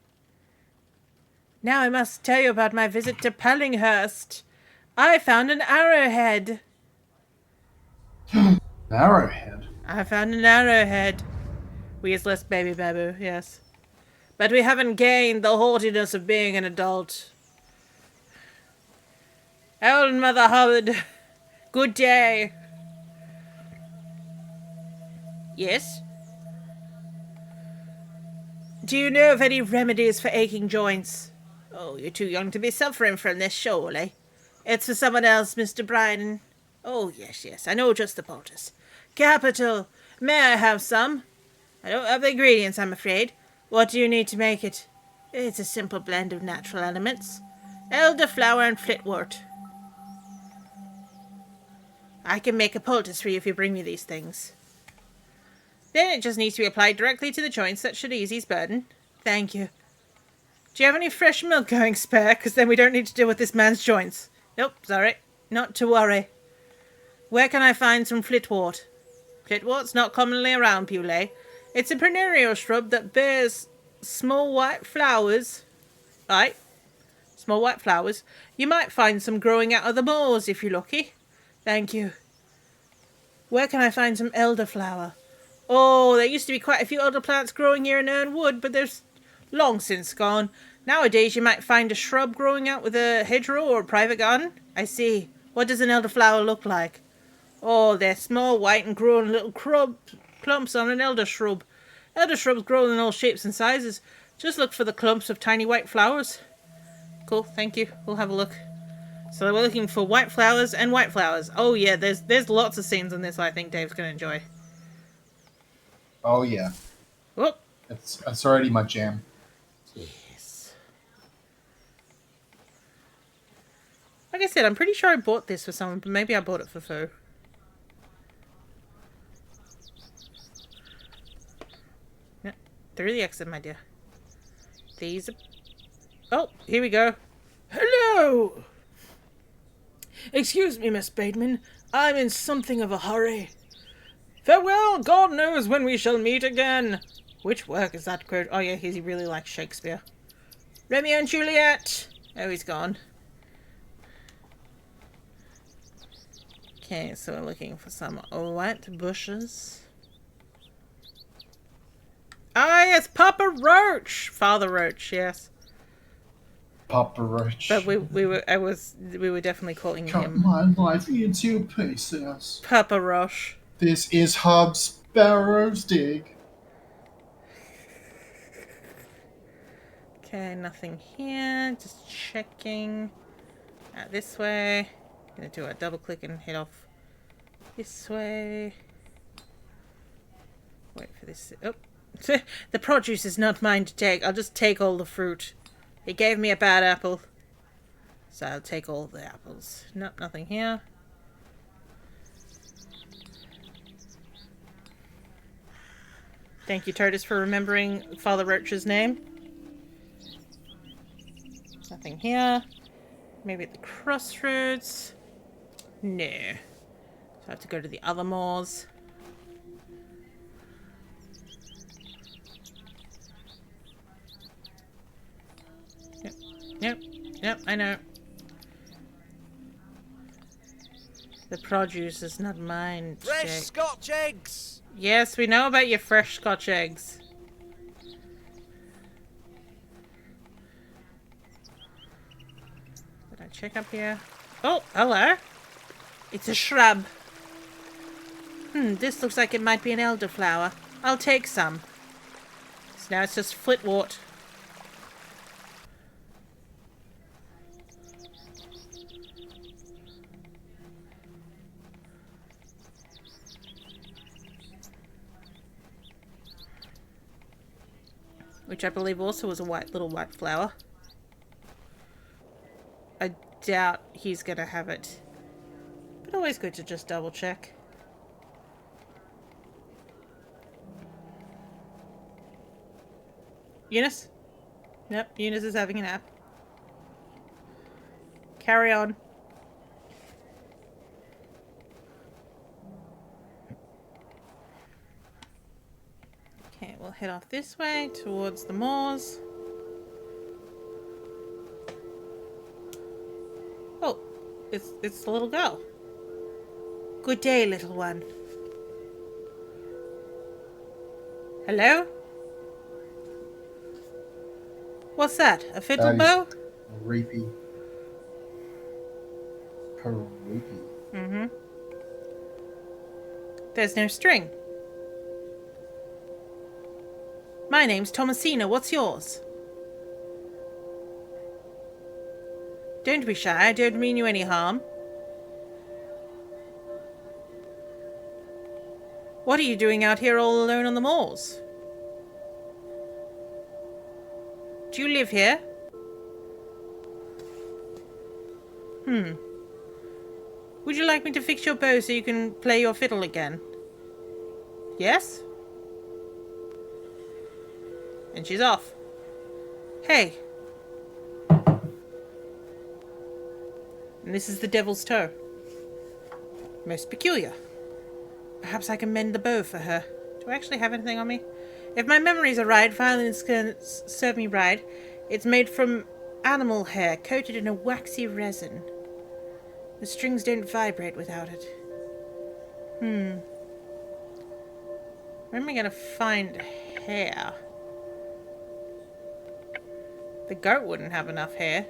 Now I must tell you about my visit to Pellinghurst. I found an arrowhead. Arrowhead? I found an arrowhead. Weaseless baby babu, yes. But we haven't gained the haughtiness of being an adult. Old Mother Hubbard, good day. Yes? Do you know of any remedies for aching joints? Oh, you're too young to be suffering from this, surely. It's for someone else, Mr. Bryden. Oh, yes, I know just the poultice. Capital. May I have some? I don't have the ingredients, I'm afraid. What do you need to make it? It's a simple blend of natural elements. Elderflower and flitwort. I can make a poultice for you if you bring me these things. Then it just needs to be applied directly to the joints. That should ease his burden. Thank you. Do you have any fresh milk going spare? Because then we don't need to deal with this man's joints. Nope, sorry. Not to worry. Where can I find some flitwort? Flitwort's not commonly around, Pewley. It's a perennial shrub that bears small white flowers. Right. Small white flowers. You might find some growing out of the moors if you're lucky. Thank you. Where can I find some elderflower? Oh, there used to be quite a few elder plants growing here in Ernwood, but they're long since gone. Nowadays you might find a shrub growing out with a hedgerow or a private garden. I see. What does an elderflower look like? Oh, they're small, white, and grow in little clumps on an elder shrub. Elder shrubs grow in all shapes and sizes. Just look for the clumps of tiny white flowers. Cool, thank you. We'll have a look. So we're looking for white flowers and white flowers. Oh yeah, there's lots of scenes in this I think Dave's going to enjoy. Oh yeah. Whoop. It's already my jam. Yes. Like I said, I'm pretty sure I bought this for someone, but maybe I bought it for Foo. Yeah, through the exit, my dear. These are... Oh, here we go. Hello! Excuse me, Miss Bateman. I'm in something of a hurry. Farewell, God knows when we shall meet again. Which work is that quote? Oh yeah, he really likes Shakespeare. Romeo and Juliet! Oh, he's gone. Okay, so we're looking for some white bushes. Ah, yes, Papa Roach! Father Roach, yes. Papa Roach. But we were definitely calling Cut him my life into pieces. Papa Roach. This is Hobbs Barrow's dig. Okay, nothing here. Just checking. Out this way. Gonna do a double click and head off this way. Wait for this. Oh, the produce is not mine to take. I'll just take all the fruit. He gave me a bad apple, so I'll take all the apples. Nope, nothing here. Thank you, Totus, for remembering Father Roach's name. Nothing here. Maybe at the crossroads. No. So I have to go to the other moors. Yep, I know. The produce is not mine, Fresh Jake. Scotch eggs! Yes, we know about your fresh Scotch eggs. Did I check up here? Oh, hello. It's a shrub. This looks like it might be an elderflower. I'll take some. So now it's just flitwort. Which I believe also was a little white flower. I doubt he's gonna have it. But always good to just double check. Eunice? Nope, Eunice is having a nap. Carry on. Okay, we'll head off this way towards the moors. Oh, it's the little girl. Good day, little one. Hello? What's that? A fiddle bow? Reapy. Peroopy. Mm-hmm. There's no string. My name's Thomasina. What's yours? Don't be shy. I don't mean you any harm. What are you doing out here all alone on the moors? Do you live here? Would you like me to fix your bow so you can play your fiddle again? Yes? And she's off. Hey. And this is the Devil's Toe. Most peculiar. Perhaps I can mend the bow for her. Do I actually have anything on me? If my memories are right, violins can serve me right. It's made from animal hair, coated in a waxy resin. The strings don't vibrate without it. Where am I gonna find hair? The goat wouldn't have enough hair.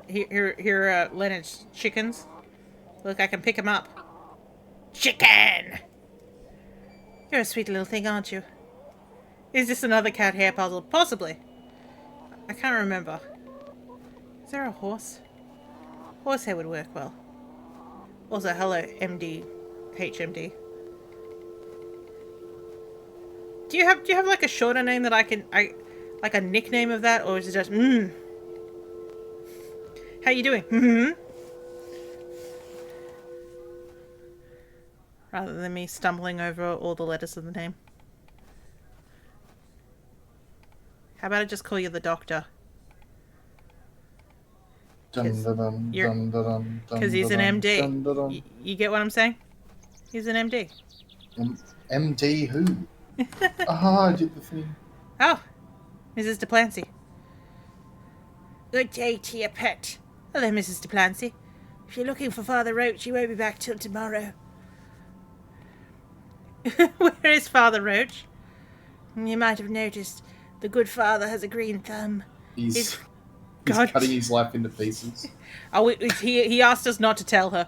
Here are Leonard's chickens. Look, I can pick them up. Chicken! You're a sweet little thing, aren't you? Is this another cat hair puzzle? Possibly. I can't remember. Is there a horse? Horsehair would work well. Also, hello, MD, HMD. Do you have like a shorter name that like a nickname of that, or is it just How you doing? Rather than me stumbling over all the letters of the name. How about I just call you the doctor? Because he's an MD. You get what I'm saying? He's an MD. MD who? I did the thing. Oh, Mrs. Duplancy. Good day to you, pet. Hello, Mrs. Duplancy. If you're looking for Father Roach, he won't be back till tomorrow. Where is Father Roach? You might have noticed the good father has a green thumb. He's God. cutting his life into pieces. Oh, he asked us not to tell her.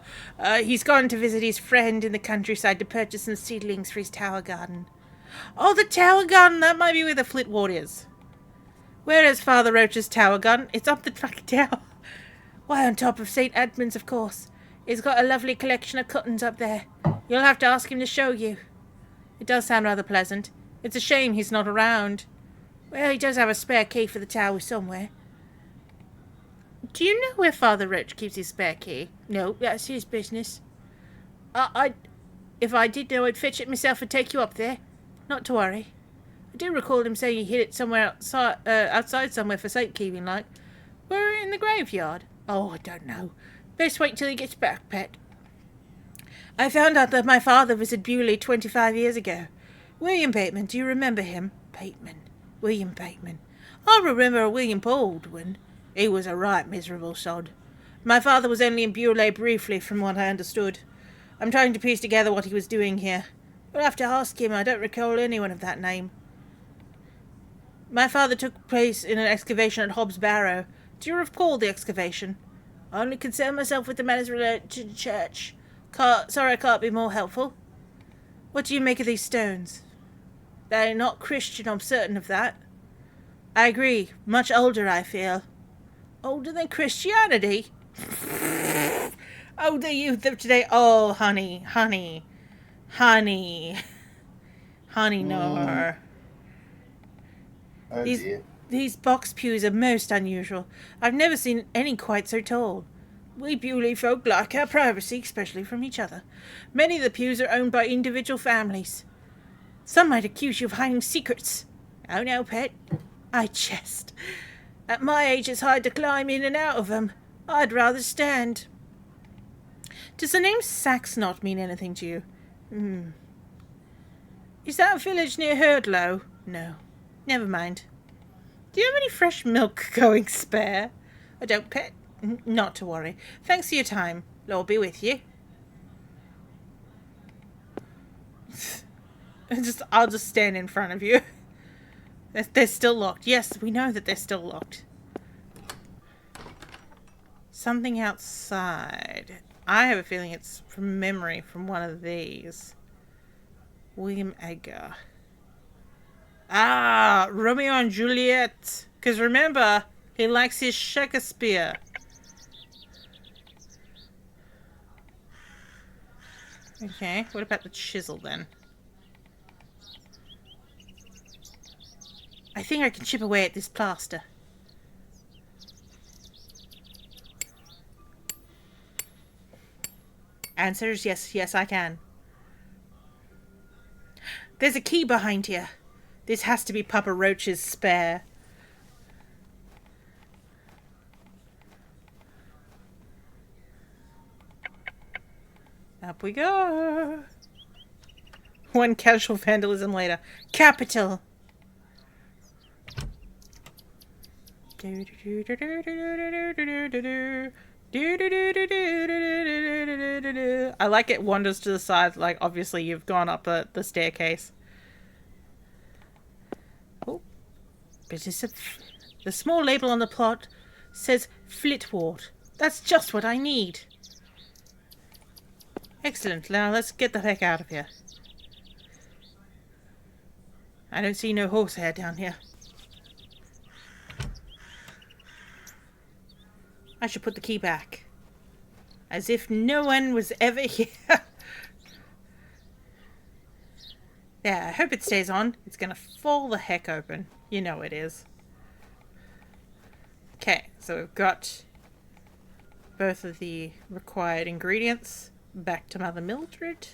He's gone to visit his friend in the countryside to purchase some seedlings for his tower garden. Oh, the tower garden! That might be where the Flitward is. Where is Father Roach's tower garden? It's up the fucking tower. Why, on top of St. Edmund's, of course. He's got a lovely collection of cuttings up there. You'll have to ask him to show you. It does sound rather pleasant. It's a shame he's not around. Well, he does have a spare key for the tower somewhere. Do you know where Father Roach keeps his spare key? No, that's his business. If I did know, I'd fetch it myself and take you up there. Not to worry. I do recall him saying he hid it somewhere outside somewhere for safekeeping, like. Were in the graveyard? Oh, I don't know. Best wait till he gets back, pet. I found out that my father visited Bewley 25 years ago. William Bateman, do you remember him? Bateman. William Bateman. I remember a William Baldwin. He was a right miserable sod. My father was only in Bewley briefly, from what I understood. I'm trying to piece together what he was doing here. You'll have to ask him. I don't recall anyone of that name. My father took place in an excavation at Hobbs Barrow. Do you recall the excavation? I only concern myself with the matters related to the church. Sorry I can't be more helpful. What do you make of these stones? They're not Christian, I'm certain of that. I agree. Much older, I feel. Older than Christianity? Oh, the youth of today. Oh, honey. No. Oh dear. These box pews are most unusual. I've never seen any quite so tall. We Bewley folk like our privacy, especially from each other. Many of the pews are owned by individual families. Some might accuse you of hiding secrets. Oh no, pet. I jest. At my age, it's hard to climb in and out of them. I'd rather stand. Does the name Saxnot mean anything to you? Is that a village near Herdlow? No. Never mind. Do you have any fresh milk going spare? I don't, pet. Not to worry. Thanks for your time. Lord be with you. I'll just stand in front of you. They're still locked. Yes, we know that they're still locked. Something outside. I have a feeling it's from memory from one of these. William Edgar. Ah, Romeo and Juliet. Because remember, he likes his Shakespeare. Okay, what about the chisel then? I think I can chip away at this plaster. Answer is yes, yes I can. There's a key behind here. This has to be Papa Roach's spare. Up we go. One casual vandalism later. Capital. I like it wanders to the side, like obviously you've gone up the staircase. Oh, but it's the small label on the plot says Flitward. That's just what I need. Excellent. Now let's get the heck out of here. I don't see no horsehair down here. I should put the key back. As if no one was ever here. Yeah, I hope it stays on. It's gonna fall the heck open. You know it is. Okay, so we've got both of the required ingredients. Back to Mother Mildred.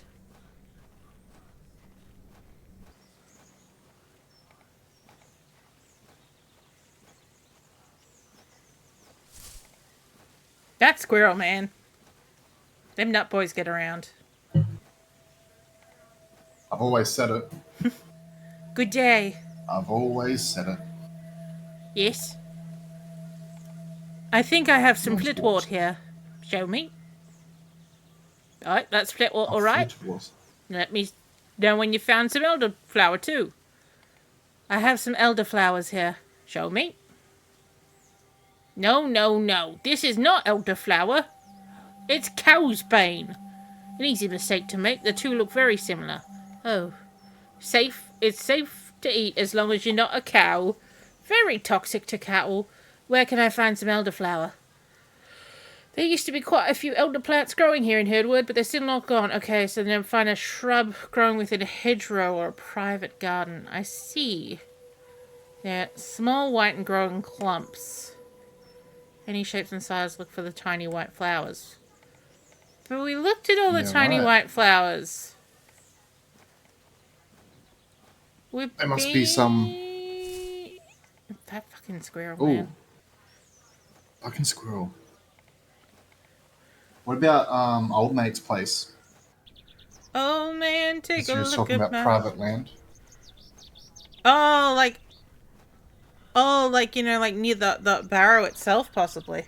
That squirrel, man. Them nut boys get around. I've always said it. Good day. I've always said it. Yes. I think I have some Flitward here. Show me. Alright, that's Flitward, alright. Let me know when you found some elderflower too. I have some elderflowers here. Show me. No, no, no. This is not elderflower. It's cow's bane. An easy mistake to make. The two look very similar. Oh. Safe. It's safe to eat as long as you're not a cow. Very toxic to cattle. Where can I find some elderflower? There used to be quite a few elder plants growing here in Herdwood, but they're still not gone. Okay, so then find a shrub growing within a hedgerow or a private garden. I see. They're small, white, and growing clumps. Any shapes and sizes, look for the tiny white flowers. But we looked at all the tiny white flowers. There must be some... That fucking squirrel, Ooh. man. Fucking squirrel. What about old mate's place? Oh man, take a You're look talking at about my... private land. Oh, like, you know, like near the Barrow itself, possibly.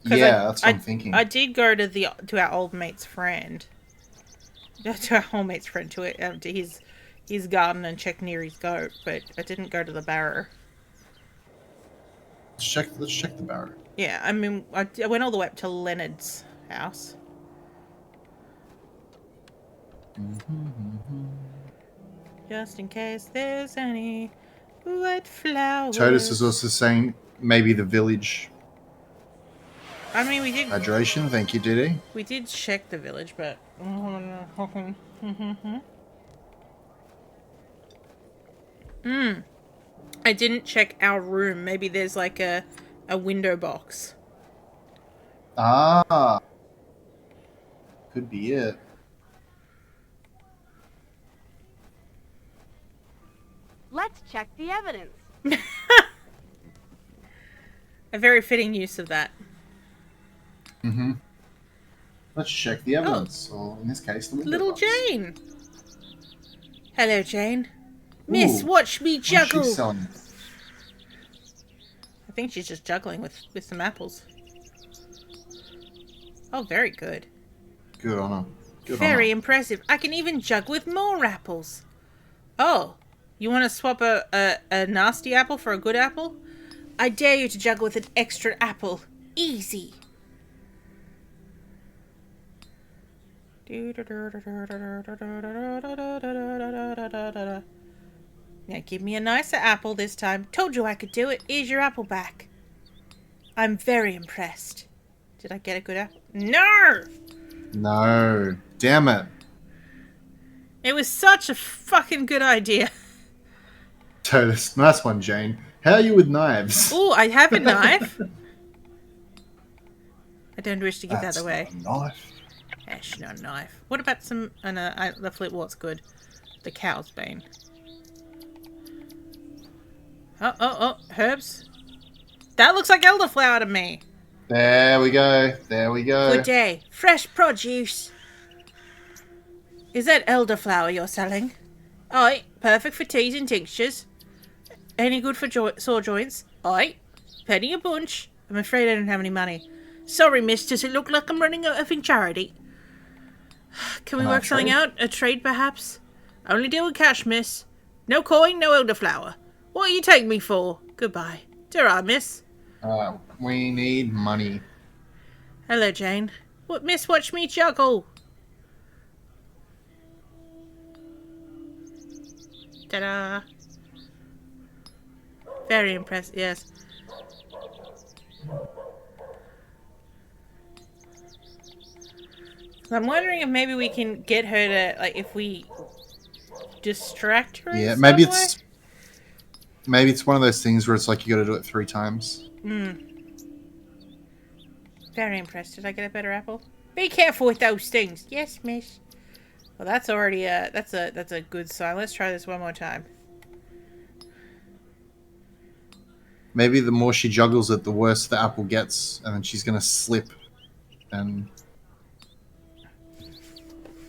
Yeah, that's what I'm thinking. I did go to our old mate's friend. To our old mate's friend, to his garden and check near his goat, but I didn't go to the Barrow. Let's check the Barrow. Yeah, I mean, I went all the way up to Leonard's house. Just in case there's any white flowers. Totus is also saying maybe the village. I mean, we did. Hydration, thank you, Diddy. We did check the village, but. I didn't check our room. Maybe there's like a window box. Ah. Could be it. Let's check the evidence. A very fitting use of that. Mm-hmm. Let's check the evidence. Or in this case, the window Little box. Jane. Hello, Jane. Miss, Ooh, watch me What is juggle. she selling? I think she's just juggling with some apples. Oh, very good. Good on her. Good Very on her. impressive. I can even jug with more apples. Oh, you want to swap a nasty apple for a good apple? I dare you to juggle with an extra apple. Easy. Now give me a nicer apple this time. Told you I could do it. Here's your apple back. I'm very impressed. Did I get a good apple? No! No. Damn it. It was such a fucking good idea. Totus, nice one, Jane. How are you with knives? Oh, I have a knife. I don't wish to give That's that away. not a knife. Ash, no knife. What about some... the flip what's good? The cow's bane. Oh, herbs. That looks like elderflower to me. There we go. There we go. Good day. Fresh produce. Is that elderflower you're selling? Aye, perfect for teas and tinctures. Any good for sore joints? Aye, penny a bunch. I'm afraid I don't have any money. Sorry, miss, does it look like I'm running out of charity? Can we work something out? A trade, perhaps? Only deal with cash, miss. No coin, no elderflower. What you take me for? Goodbye. Ta-ra, miss. We need money. Hello, Jane. What, miss, watch me juggle. Ta-da. Very impressive, yes. I'm wondering if maybe we can get her to, like, if we distract her. Yeah, in maybe some way? it's one of those things where it's like you got to do it 3 times. Very impressed. Did I get a better apple? Be careful with those things. Yes, miss. Well, that's already that's a good sign. Let's try this one more time. Maybe the more she juggles it, the worse the apple gets, and then she's gonna slip. And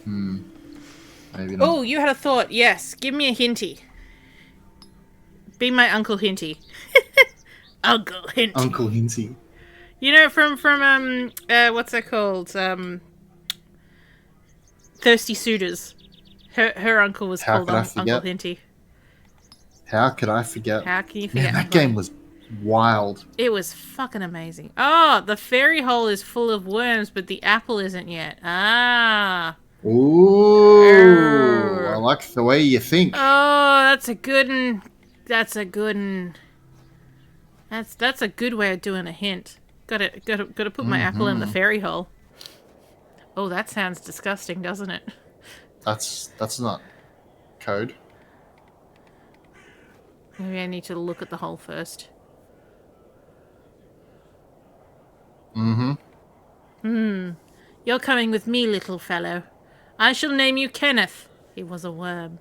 maybe not. Oh, you had a thought. Yes, give me a hinty. Be my Uncle Hinty. Uncle Hinty. Uncle Hinty. You know, from what's that called? Thirsty Suitors. Her uncle was How called could I Uncle forget? Hinty. How could I forget? How can you forget? Man, that game was wild. It was fucking amazing. Oh, the fairy hole is full of worms, but the apple isn't yet. Ah. Ooh, I like the way you think. Oh, that's a good one. That's a good one. That's a good way of doing a hint. Gotta put my apple in the fairy hole. Oh, that sounds disgusting, doesn't it? That's not code. Maybe I need to look at the hole first. You're coming with me, little fellow. I shall name you Kenneth. He was a worm.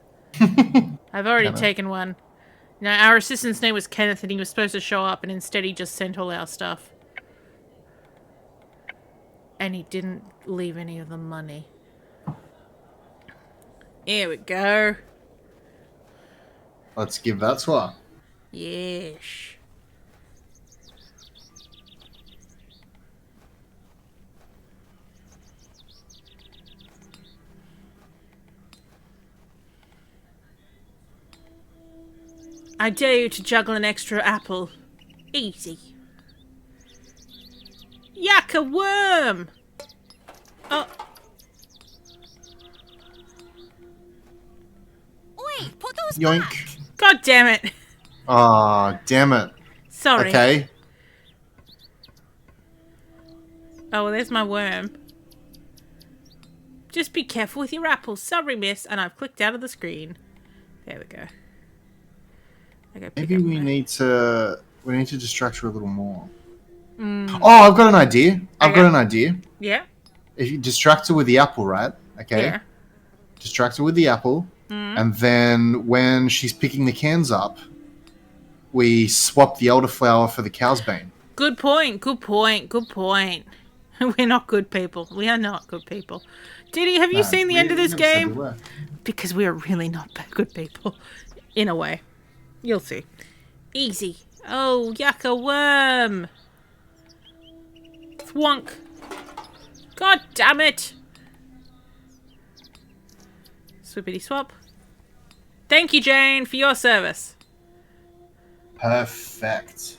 I've already taken one. Now, our assistant's name was Kenneth, and he was supposed to show up, and instead he just sent all our stuff. And he didn't leave any of the money. Here we go. Let's give that to her. Yes. I dare you to juggle an extra apple. Easy. Yuck, a worm! Oh. Wait, put those Yoink. back. God damn it. Ah, damn it. Sorry. Okay. Oh, well, there's my worm. Just be careful with your apples. Sorry, miss. And I've clicked out of the screen. There we go. I go pick Maybe up we my- need to distract her a little more. Oh, I've got an idea. Yeah? If you distract her with the apple, right? Okay. Yeah. Distract her with the apple, and then when she's picking the cans up, we swap the elderflower for the cow's bane. Good point. Good point. Good point. We're not good people. We are not good people. Diddy, have you seen the end of this game? Because we are really not good people. In a way. You'll see. Easy. Oh, yuck, a worm. Thwonk. God damn it. Swippity swap. Thank you, Jane, for your service. Perfect.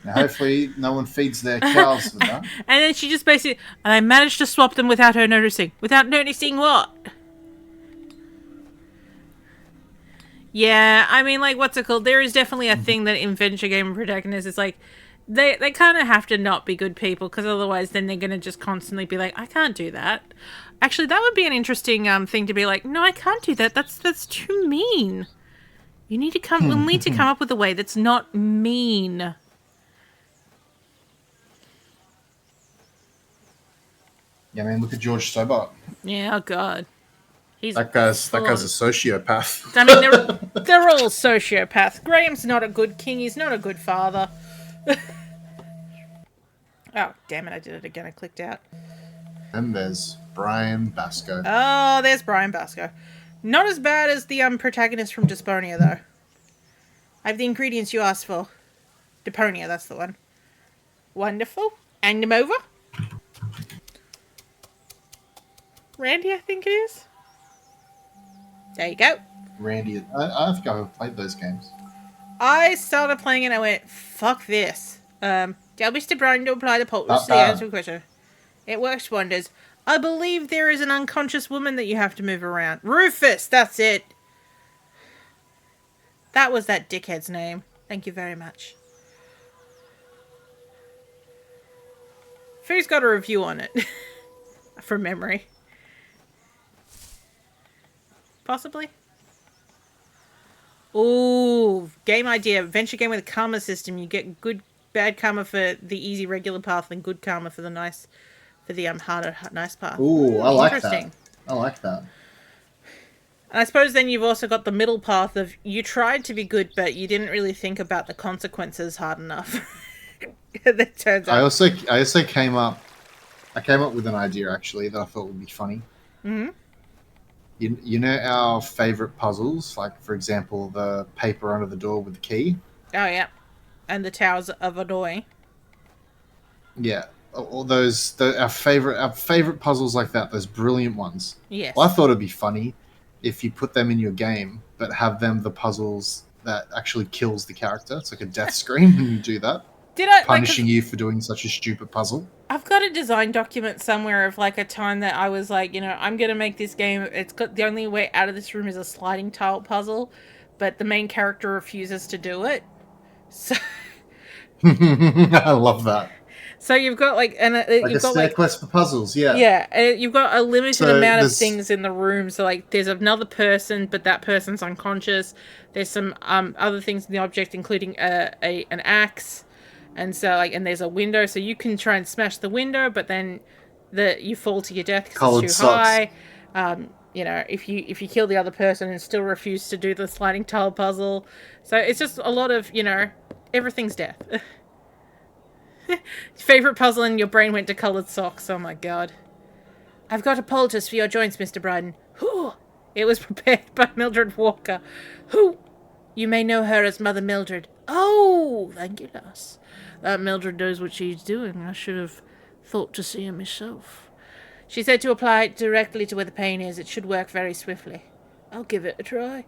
Now, hopefully, no one feeds their cows with that. And then she just basically... And I managed to swap them without her noticing. Without noticing what? Yeah, I mean, like, what's it called? There is definitely a thing that in venture game protagonists is like... They kind of have to not be good people, because otherwise then they're going to just constantly be like, I can't do that. Actually, that would be an interesting thing to be like, no, I can't do that. That's too mean. You need to come. We'll need to come up with a way that's not mean. Yeah, man, look at George Stobart. Yeah, oh god. That guy's a sociopath. I mean, they're all sociopaths. Graham's not a good king. He's not a good father. Oh, damn it. I did it again. I clicked out. And there's Brian Basco. Oh, there's Brian Basco. Not as bad as the protagonist from Desponia, though. I have the ingredients you asked for. Deponia, that's the one. Wonderful. Hand them over. Randy, I think it is. There you go. Randy, I think I've played those games. I started playing it and I went, fuck this. Tell Mr. Brown to apply the poultice Not to the bad. answer question. It works wonders. I believe there is an unconscious woman that you have to move around. Rufus, that's it. That was that dickhead's name. Thank you very much. Who's got a review on it? From memory. Possibly. Ooh, game idea. Adventure game with a karma system. You get bad karma for the easy regular path and good karma for the harder nice path. Ooh, I like Interesting. that. I like that. And I suppose then you've also got the middle path of you tried to be good, but you didn't really think about the consequences hard enough. That turns out. I also came up with an idea actually that I thought would be funny. Mm-hmm. You know our favorite puzzles, like for example the paper under the door with the key. Oh yeah, and the Towers of Adoy. Yeah, all those our favorite puzzles like that. Those brilliant ones. Yes. Well, I thought it'd be funny if you put them in your game, but have them the puzzles that actually kills the character. It's like a death screen when you do that. Did I Punishing you for doing such a stupid puzzle. I've got a design document somewhere of like a time that I was like, I'm gonna make this game. It's got the only way out of this room is a sliding tile puzzle, but the main character refuses to do it. So, I love that. so you've got like Like you've a got like quest for puzzles. Yeah. yeah, and you've got a limited So amount of there's- things in the room. So like, there's another person, but that person's unconscious. There's some other things in the object, including an axe. And so, and there's a window, so you can try and smash the window, but then you fall to your death because Coloured it's too socks. high. If you kill the other person and still refuse to do the sliding tile puzzle, so it's just a lot of everything's death. Favorite puzzle, and your brain went to coloured socks. Oh my god! I've got a poultice for your joints, Mr. Bryden. Who? It was prepared by Mildred Walker. Who? You may know her as Mother Mildred. Oh, thank you, lass. That Mildred knows what she's doing. I should have thought to see her myself. She said to apply it directly to where the pain is. It should work very swiftly. I'll give it a try.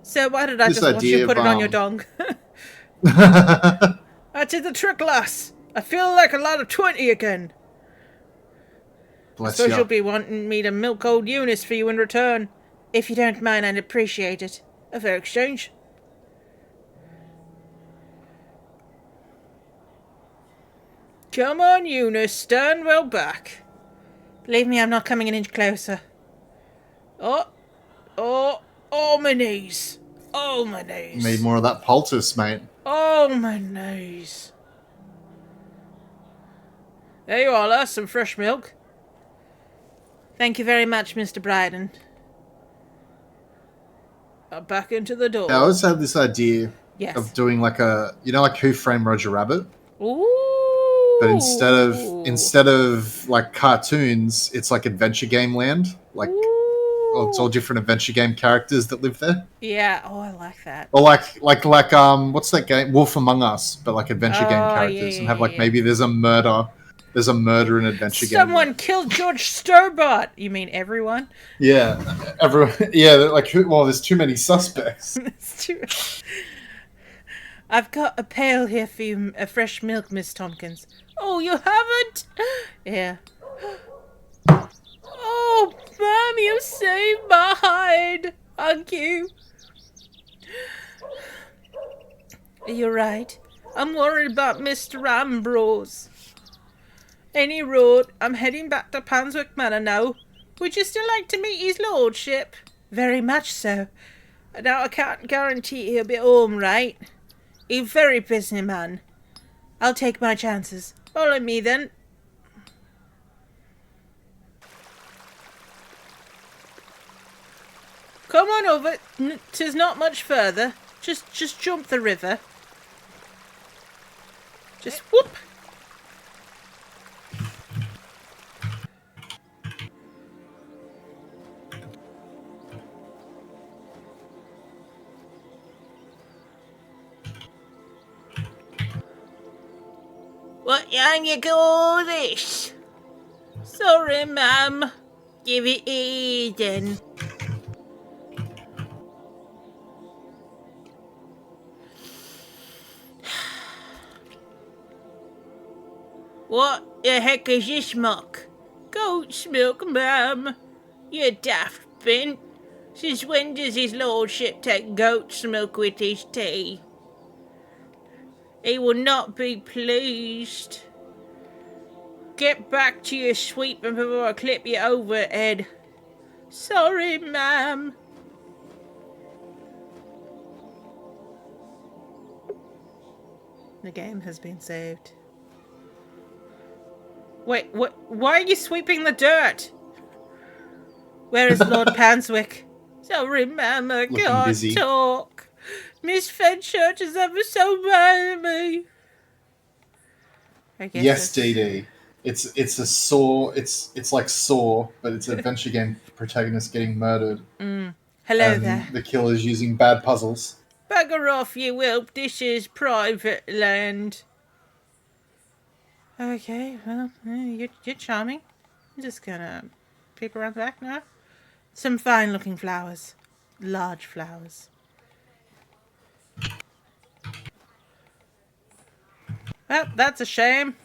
So why did I This just watch idea you put of, it on your dong? Bless I did the trick, lass. I feel like a lot of 20 again. Suppose you. you'll be wanting me to milk old Eunice for you in return. If you don't mind, I'd appreciate it. A fair exchange. Come on, Eunice. Stand well back. Believe me, I'm not coming an inch closer. Oh, my knees. Oh, my knees. Need more of that poultice, mate. Oh, my knees. There you are, lass. Some fresh milk. Thank you very much, Mr. Bryden. Back into the door. I always had this idea Yes. of doing like like Who Framed Roger Rabbit, Ooh. but instead of like cartoons, it's like Adventure Game Land. Like it's all different adventure game characters that live there. Yeah. Oh, I like that. Or like what's that game? Wolf Among Us, but like adventure game Oh, characters, yeah, and have like yeah. maybe there's a murder in adventure game. Someone killed George Stobart. You mean everyone? Yeah, everyone. Yeah, like there's too many suspects. It's true. I've got a pail here for you, fresh milk, Miss Tompkins. Oh, you haven't? Yeah. Oh, Mom, you saved my hide. Thank you. You're right. I'm worried about Mr. Ambrose. Any road, I'm heading back to Panswick Manor now. Would you still like to meet his lordship? Very much so. Now, I can't guarantee he'll be home, right? He's a very busy man. I'll take my chances. Follow me, then. Come on over. 'Tis not much further. Just jump the river. Just whoop. What young you call this? Sorry, ma'am. Give it Eden. What the heck is this muck? Goat's milk, ma'am. You daft bin. Since when does his lordship take goat's milk with his tea? He will not be pleased. Get back to your sweeping before I clip you over, Ed. Sorry, ma'am. The game has been saved. Wait, what? Why are you sweeping the dirt? Where is Lord Panswick? Sorry, ma'am, I Looking can't busy. talk. Miss Fenchurch is ever so mad at me. I guess Yes, that's- DD. It's a Saw. It's like Saw, but it's an adventure game protagonist getting murdered. Hello and there. the killer's using bad puzzles. Bugger off, you whelp. This is private land. Okay, well, you're charming. I'm just gonna peek around the back now. Some fine-looking flowers. Large flowers. Well, that's a shame.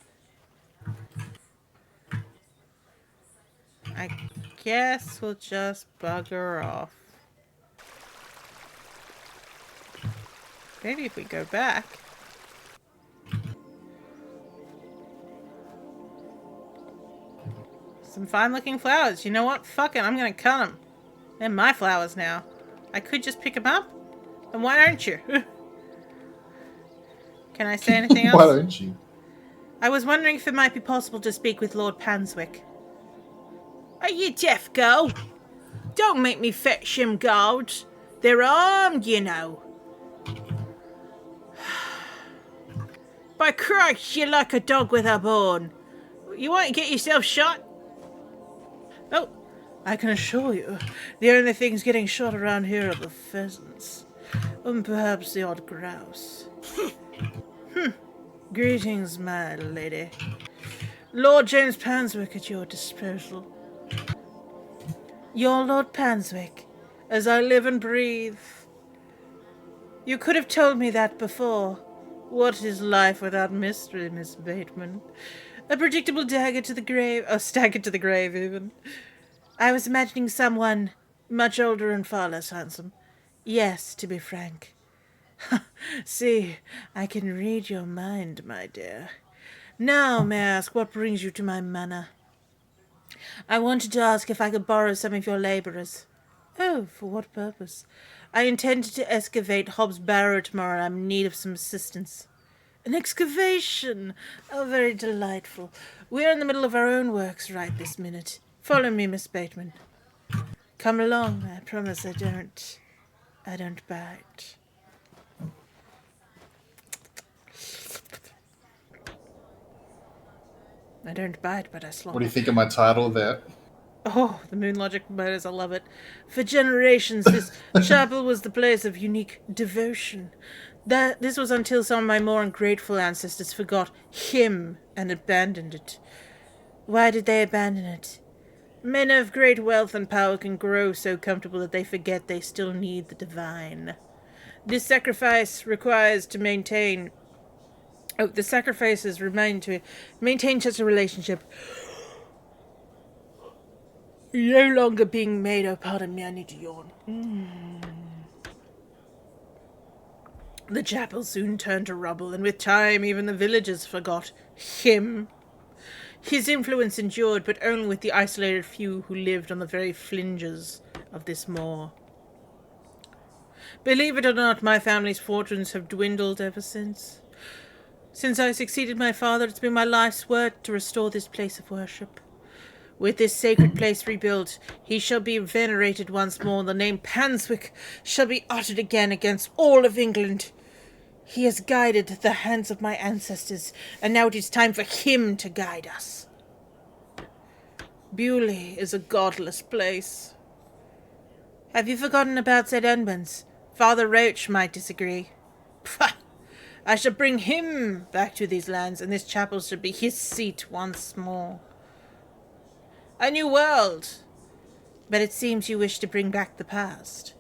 I guess we'll just bugger off. Maybe if we go back. Some fine-looking flowers. You know what? Fuck it, I'm gonna cut them. They're my flowers now. I could just pick them up. And why don't you? Can I say anything else? Why don't you? I was wondering if it might be possible to speak with Lord Panswick. Are you deaf, girl? Don't make me fetch him guards. They're armed, you know. By Christ, you're like a dog with a bone. You want to get yourself shot? Oh, I can assure you, the only things getting shot around here are the pheasants. And perhaps the odd grouse. Greetings, my lady. Lord James Panswick at your disposal. You're Lord Panswick, as I live and breathe. You could have told me that before. What is life without mystery, Miss Bateman? A predictable dagger to the grave. Oh, stagger to the grave, even. I was imagining someone much older and far less handsome. Yes, to be frank. See, I can read your mind, my dear. Now, may I ask what brings you to my manor? I wanted to ask if I could borrow some of your labourers. Oh, for what purpose? I intended to excavate Hobbs Barrow tomorrow and I'm in need of some assistance. An excavation! Oh, very delightful. We're in the middle of our own works right this minute. Follow me, Miss Bateman. Come along. I promise I don't bite. I don't bite, but I slaughter. What do you think of my title there? Oh, the Moon Logic Murders, I love it. For generations, this chapel was the place of unique devotion. This was until some of my more ungrateful ancestors forgot him and abandoned it. Why did they abandon it? Men of great wealth and power can grow so comfortable that they forget they still need the divine. This sacrifice requires to maintain... Oh, the sacrifices remain to maintain such a relationship. No longer being made. Oh, pardon me, I need to yawn. The chapel soon turned to rubble, and with time even the villagers forgot him. His influence endured, but only with the isolated few who lived on the very fringes of this moor. Believe it or not, my family's fortunes have dwindled ever since. Since I succeeded my father, it's been my life's work to restore this place of worship. With this sacred place rebuilt, he shall be venerated once more. The name Panswick shall be uttered again against all of England. He has guided the hands of my ancestors, and now it is time for him to guide us. Bewley is a godless place. Have you forgotten about St. Edmunds? Father Roach might disagree. Pah! I shall bring him back to these lands, and this chapel shall be his seat once more. A new world! But it seems you wish to bring back the past.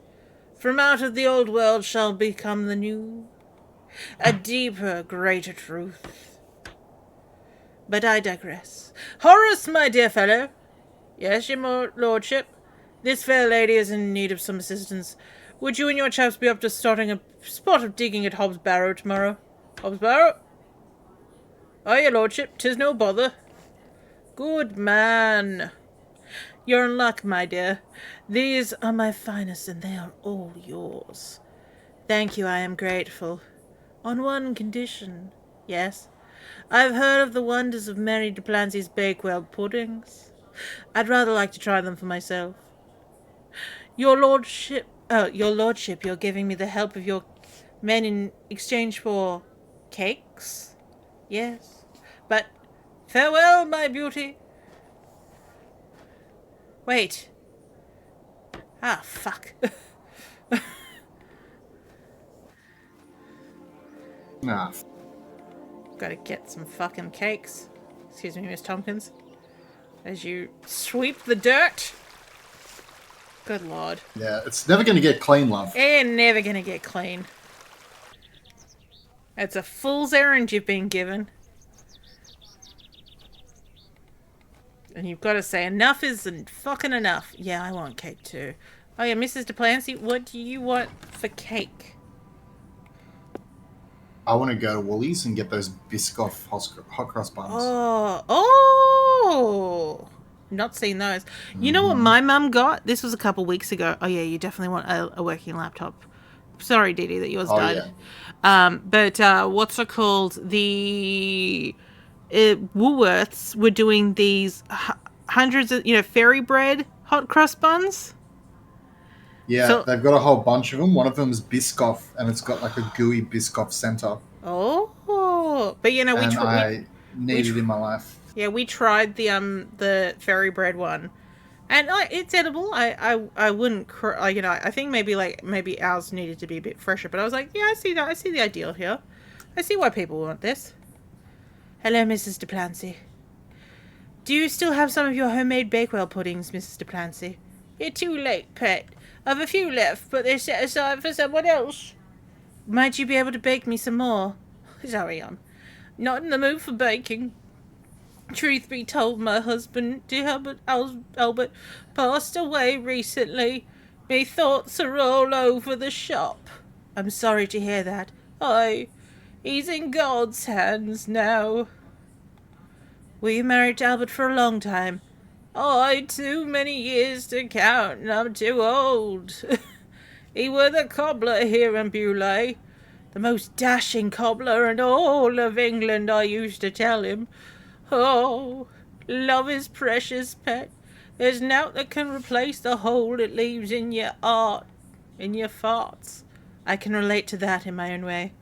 From out of the old world shall become the new. A deeper, greater truth. But I digress. Horace, my dear fellow. Yes, your lordship. This fair lady is in need of some assistance. Would you and your chaps be up to starting a spot of digging at Hobbs Barrow tomorrow? Hobbs Barrow? Aye, your lordship. 'Tis no bother. Good man. You're in luck, my dear. These are my finest, and they are all yours. Thank you, I am grateful. On one condition. Yes, I've heard of the wonders of Mary de Plancy's Bakewell puddings. I'd rather like to try them for myself. Your lordship, you're giving me the help of your men in exchange for cakes? Yes, but farewell, my beauty. Wait. Ah, fuck. Nah. Gotta get some fucking cakes. Excuse me, Miss Tompkins. As you sweep the dirt. Good lord. Yeah, it's never going to get clean, love. You're never gonna get clean. It's a fool's errand you've been given. And you've got to say, enough isn't fucking enough. Yeah, I want cake too. Oh yeah, Mrs. de Plancy, what do you want for cake? I want to go to Woolies and get those Biscoff hot cross buns. Oh! Not seen those. You know what my mum got? This was a couple weeks ago. Oh yeah, you definitely want a working laptop. Sorry, Dee Dee, that yours died. Yeah. But what's it called? The Woolworths were doing these hundreds of, fairy bread hot cross buns. Yeah, So- they've got a whole bunch of them. One of them's Biscoff, and it's got like a gooey Biscoff center. Oh, but And I need it in my life. yeah, we tried the fairy bread one, and it's edible. I wouldn't, I think maybe ours needed to be a bit fresher. But I was like, yeah, I see that. I see the ideal here. I see why people want this. Hello, Mrs. de Plancy. Do you still have some of your homemade Bakewell puddings, Mrs. de Plancy? You're too late, pet. I've a few left, but they're set aside for someone else. Might you be able to bake me some more? Sorry, I'm not in the mood for baking. Truth be told, my husband, dear Albert, passed away recently. Me thoughts are all over the shop. I'm sorry to hear that. He's in God's hands now. Were you married to Albert for a long time? Too many years to count, and I'm too old. He were the cobbler here in Bewley. The most dashing cobbler in all of England, I used to tell him. Oh, love is precious, pet. There's nought that can replace the hole it leaves in your heart, in your thoughts. I can relate to that in my own way.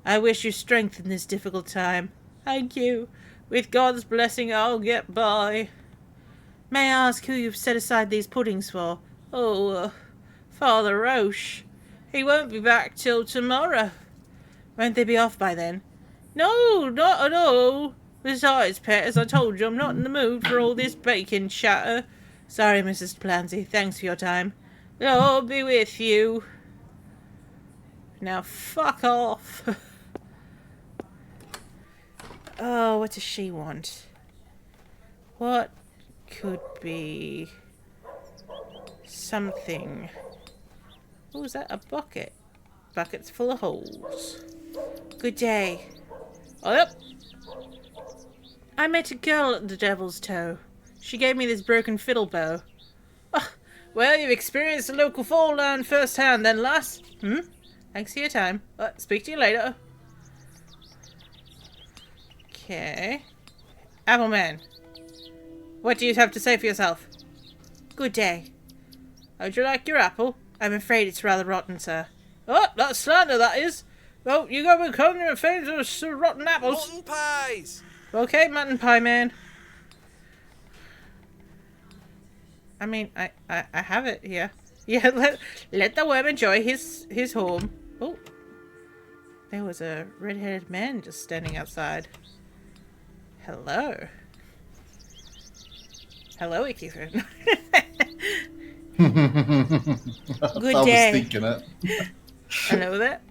I wish you strength in this difficult time. Thank you. With God's blessing, I'll get by. May I ask who you've set aside these puddings for? Father Roche. He won't be back till tomorrow. Won't they be off by then? No, not at all. Besides, pet, as I told you, I'm not in the mood for all this baking chatter. Sorry, Mrs. Plancy. Thanks for your time. Lord be with you. Now fuck off. Oh, what does she want? What could be something? What was that? A bucket. Bucket's full of holes. Good day. Oh, yep. I met a girl at the Devil's Toe. She gave me this broken fiddle bow. Oh, Well, you've experienced the local fall down firsthand then, lass. Thanks for your time. Speak to you later. Okay. Appleman, what do you have to say for yourself? Good day. How'd you like your apple? I'm afraid it's rather rotten, sir. Oh, that's slander, that is. Well, you go with calling your face of rotten apples. Rotten pies! Okay, mutton pie man. I mean, I have it here. Yeah, let the worm enjoy his home. Oh, there was a red-headed man just standing outside. Hello. Hello, Ikifu. Good I day. was thinking it. Hello there.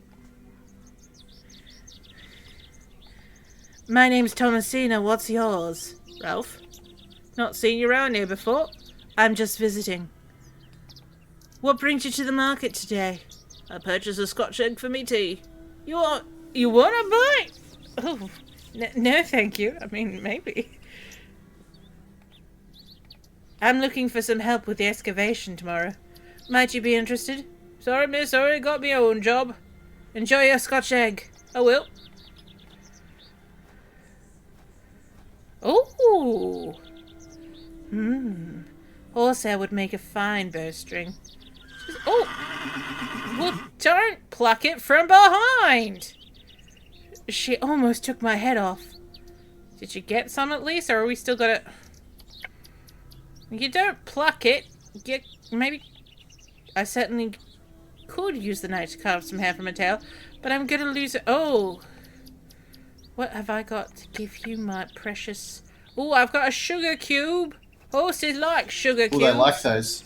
My name's Thomasina. What's yours? Ralph? Not seen you around here before. I'm just visiting. What brings you to the market today? I purchased a Scotch egg for me tea. You want a bite? Oh, no thank you. I mean, maybe. I'm looking for some help with the excavation tomorrow. Might you be interested? Sorry, miss. Already got my own job. Enjoy your Scotch egg. I will. Ooh. Horsehair would make a fine bowstring. Oh! Well, don't pluck it from behind! She almost took my head off. Did you get some at least, or are we still gonna... You don't pluck it. Maybe... I certainly could use the knife to carve some hair from a tail, but I'm gonna lose it. Oh! What have I got to give you, my precious... Oh, I've got a sugar cube! Horses like sugar cubes. Oh, they like those.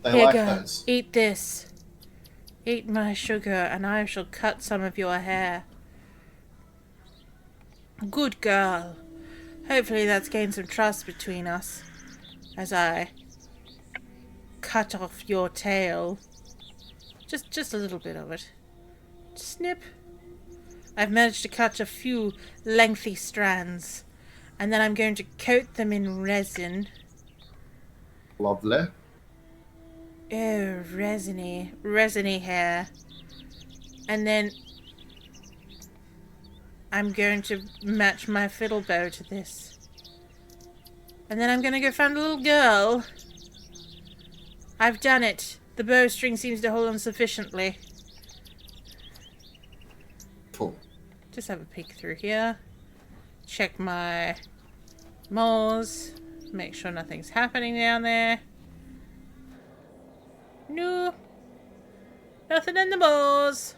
They Here, like go. those. Eat this. Eat my sugar, and I shall cut some of your hair. Good girl. Hopefully that's gained some trust between us. As I cut off your tail. Just a little bit of it. Snip. I've managed to catch a few lengthy strands. And then I'm going to coat them in resin. Lovely. Oh, resiny hair. And then I'm going to match my fiddle bow to this. And then I'm going to go find a little girl. I've done it. The bowstring seems to hold on sufficiently. Cool. Just have a peek through here. Check my moles. Make sure nothing's happening down there. No. Nothing in the bowls.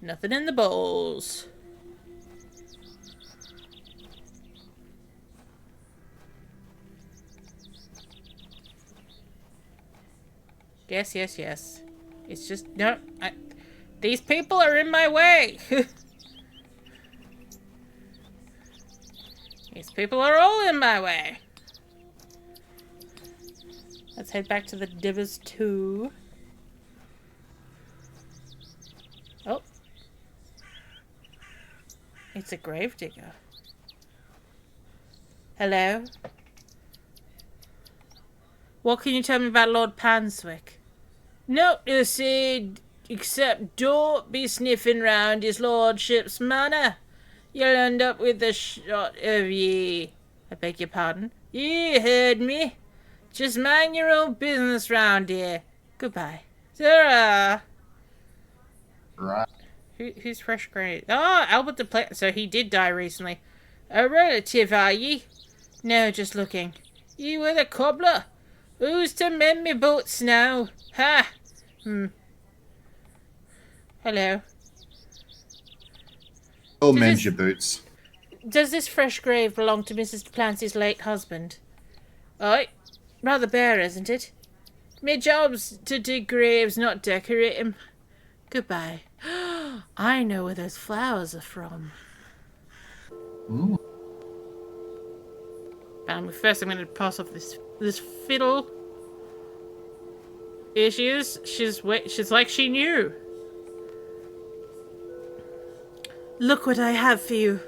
Nothing in the bowls. Yes. It's just... No. These people are in my way. These people are all in my way. Let's head back to the Divers 2. Oh. It's a gravedigger. Hello? What can you tell me about Lord Panswick? No, you see, except don't be sniffing round his lordship's manor. You'll end up with a shot of ye. I beg your pardon? Ye heard me. Just mind your own business round here. Goodbye. Sarah. Right. Who's Fresh Granite? Oh, Albert the Plant. So he did die recently. A relative, are ye? No, just looking. Ye were the cobbler. Who's to mend me boots now? Ha! Hello. Or Does mend this- your boots. Does this fresh grave belong to Mrs. Clancy's late husband? Aye. Rather bare, isn't it? Me job's to dig graves, not decorate 'em. Goodbye. I know where those flowers are from. Ooh. First I'm going to pass off this fiddle. Here she is. She's like she knew. Look what I have for you.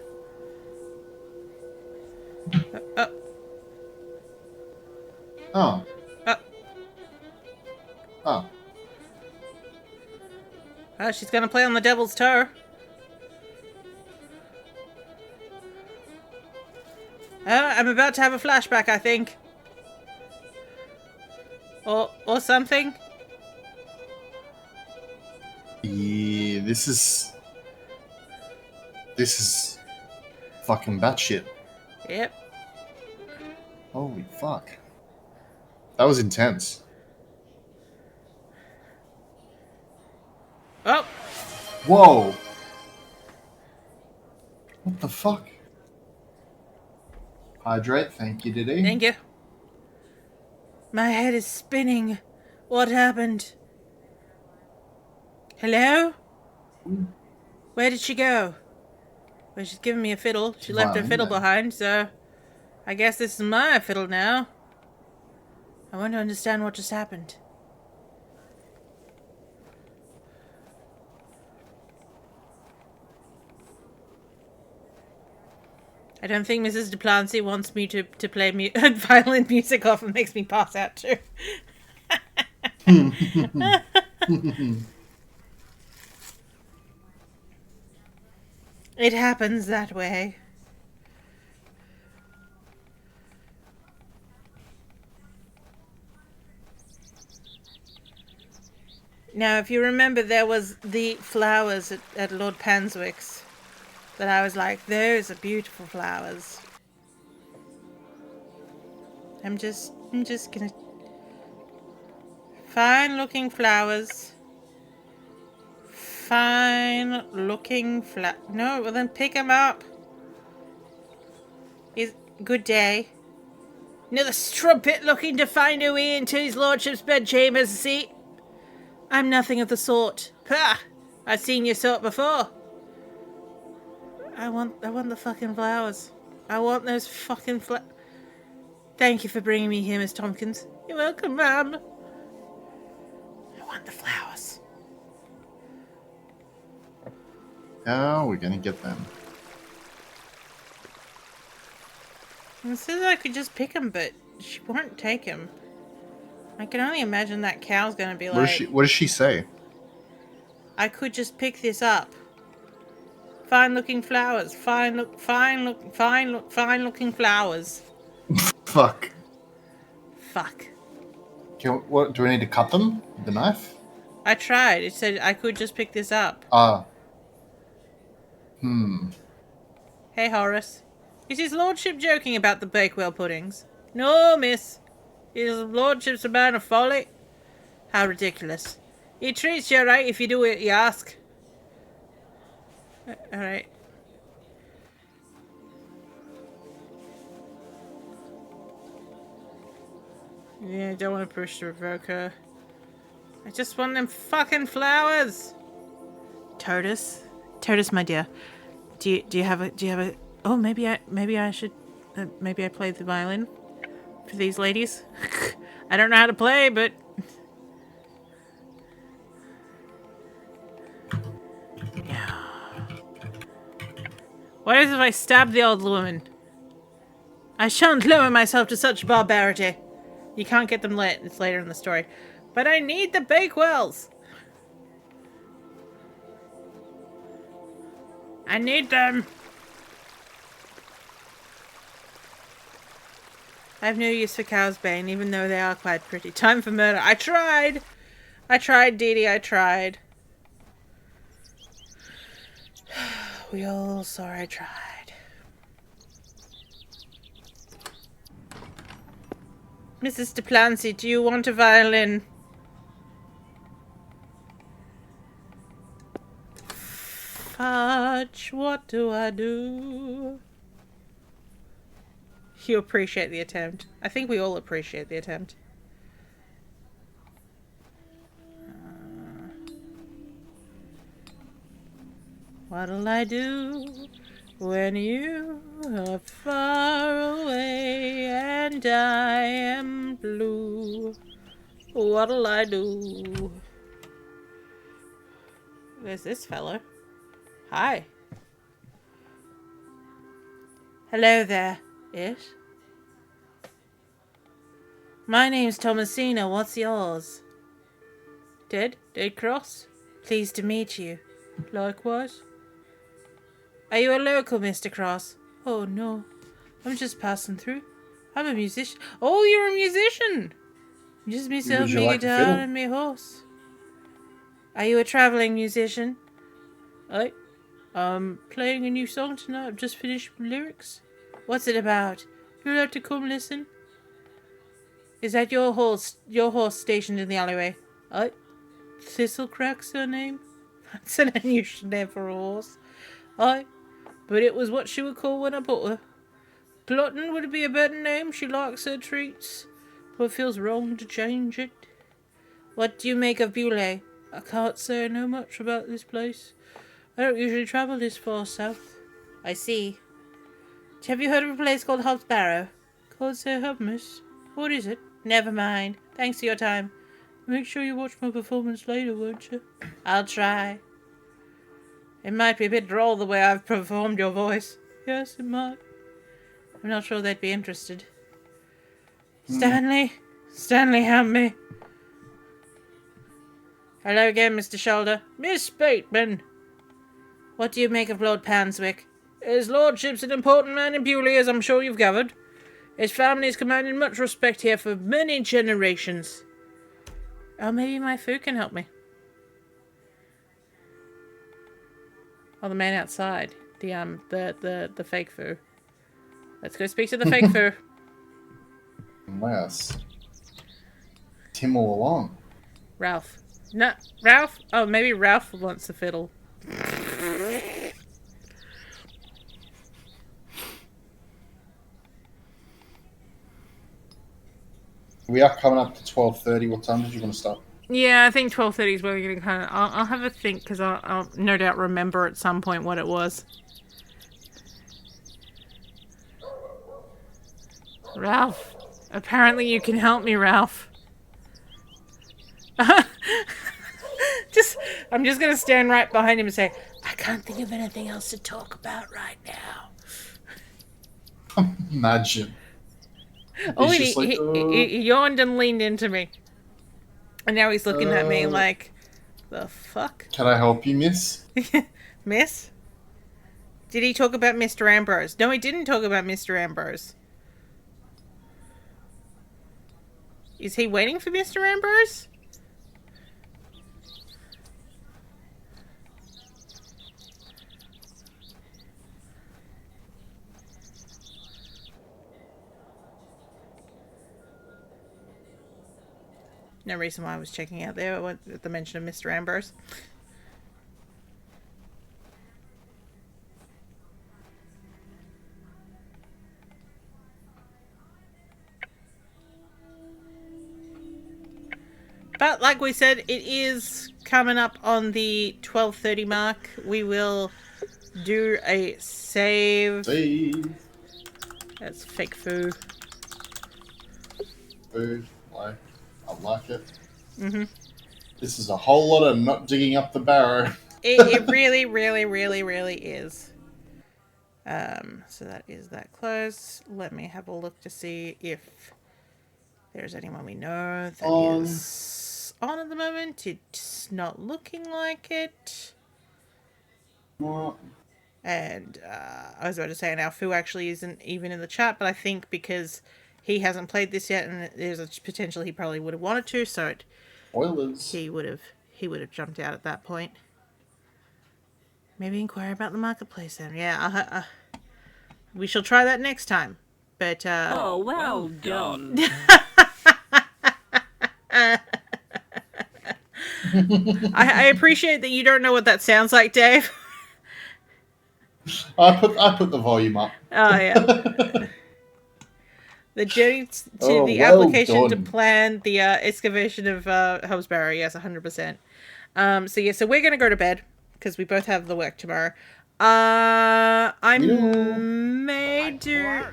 Oh. Oh. Oh, she's gonna play on the devil's toe. Oh, I'm about to have a flashback, I think. Or something. Yeah, this is fucking batshit. Yep. Holy fuck. That was intense. Oh, Whoa! What the fuck? Hydrate, thank you, Diddy. thank you. My head is spinning. What happened? Hello? Where did she go? Well, she's giving me a fiddle. She left her Violin fiddle then. behind, so I guess this is my fiddle now. I want to understand what just happened. I don't think Mrs. Duplancy wants me to play violin music off and makes me pass out too. It happens that way. Now, if you remember, there was the flowers at Lord Panswick's that I was like, those are beautiful flowers. I'm just gonna... Fine looking flowers. Fine looking No, well then pick them up. Good day. Another strumpet looking to find a way into his lordship's bedchambers, see? I'm nothing of the sort. Pah! I've seen your sort before. I want the fucking flowers. I want those fucking Thank you for bringing me here, Miss Tompkins. You're welcome, ma'am. I want the flowers. How are we gonna get them? It says I could just pick them, but she won't take them. I can only imagine that cow's gonna be like... What does she say? I could just pick this up. Fine looking flowers. Fine looking flowers. Fuck. Fuck. What do we need to cut them with the knife? I tried. It said I could just pick this up. Ah. Hey, Horace. Is his lordship joking about the Bakewell puddings? No, miss. His lordship's a man of folly. How ridiculous. He treats you right if you do what you ask. Alright. Yeah, I don't want to push the revoker. I just want them fucking flowers. Totus, my dear. Do you have a? Oh, maybe I should. Maybe I play the violin for these ladies. I don't know how to play, but. What if I stab the old woman? I shan't lower myself to such barbarity. You can't get them lit. It's later in the story. But I need the Bakewells. I need them. I have no use for cow's bane, even though they are quite pretty. Time for murder. I tried, Dee Dee. I tried. We all saw I tried. Mrs. Duplancy, do you want a violin? Fudge, what do I do? You appreciate the attempt. I think we all appreciate the attempt. What'll I do when you are far away and I am blue? What'll I do? There's this fellow. Hi. Hello there. Ish. My name's Thomasina. What's yours? Dead Cross. Pleased to meet you. Likewise. Are you a local, Mr. Cross? Oh, no. I'm just passing through. I'm a musician. Oh, you're a musician! Just myself, you me like the guitar, fiddle? and me horse. Are you a travelling musician? I'm playing a new song tonight. I've just finished lyrics. What's it about? You'll have to come listen. Is that your horse stationed in the alleyway? Thistlecrack's her name? That's an unusual name for a horse. But it was what she would call when I bought her. Glutton would be a better name. She likes her treats, but it feels wrong to change it. What do you make of Beulah? I can't say I know much about this place. I don't usually travel this far south. I see. Have you heard of a place called Hobbs Barrow? God say have, miss. What is it? Never mind. Thanks for your time. Make sure you watch my performance later, won't you? I'll try. It might be a bit droll the way I've performed your voice. Yes, it might. I'm not sure they'd be interested. Stanley? Stanley, help me. Hello again, Mr. Shoulder. Miss Bateman. What do you make of Lord Panswick? His lordship's an important man in Bewley, as I'm sure you've gathered. His family has commanded much respect here for many generations. Oh, maybe my foo can help me. Oh, the man outside. The fake foo. Let's go speak to the fake foo. Unless Tim all along. Ralph. No, Ralph? Oh, maybe Ralph wants the fiddle. We are coming up to 12:30. What time did you want to start? Yeah, I think 12:30 is where we're going to kind of... I'll have a think, because I'll no doubt remember at some point what it was. Ralph. Apparently you can help me, Ralph. I'm just going to stand right behind him and say, I can't think of anything else to talk about right now. Imagine. Oh, He's and just he yawned and leaned into me. And now he's looking at me like, the fuck? Can I help you, miss? Miss? Did he talk about Mr. Ambrose? No, he didn't talk about Mr. Ambrose. Is he waiting for Mr. Ambrose? No reason why I was checking out there at the mention of Mr. Ambrose. But like we said, it is coming up on the 12:30 mark. We will do a save. Save. That's fake foo. Food. Like, I like it. Mm-hmm. This is a whole lot of not digging up the barrow. It really, really, really, really is. So that is that close. Let me have a look to see if there's anyone we know that is on at the moment. It's not looking like it. What? And I was about to say, and our Fu actually isn't even in the chat, but I think because he hasn't played this yet, and there's a potential he probably would have wanted to, so Oilers. he would have jumped out at that point. Maybe inquire about the marketplace then. Yeah, we shall try that next time. But Oh, well done. I appreciate that you don't know what that sounds like, Dave. I put the volume up. Oh yeah. The journey to the well application to done. plan the excavation of Hobbs Barrow. Yes, 100%. So we're gonna go to bed because we both have the work tomorrow. I may do.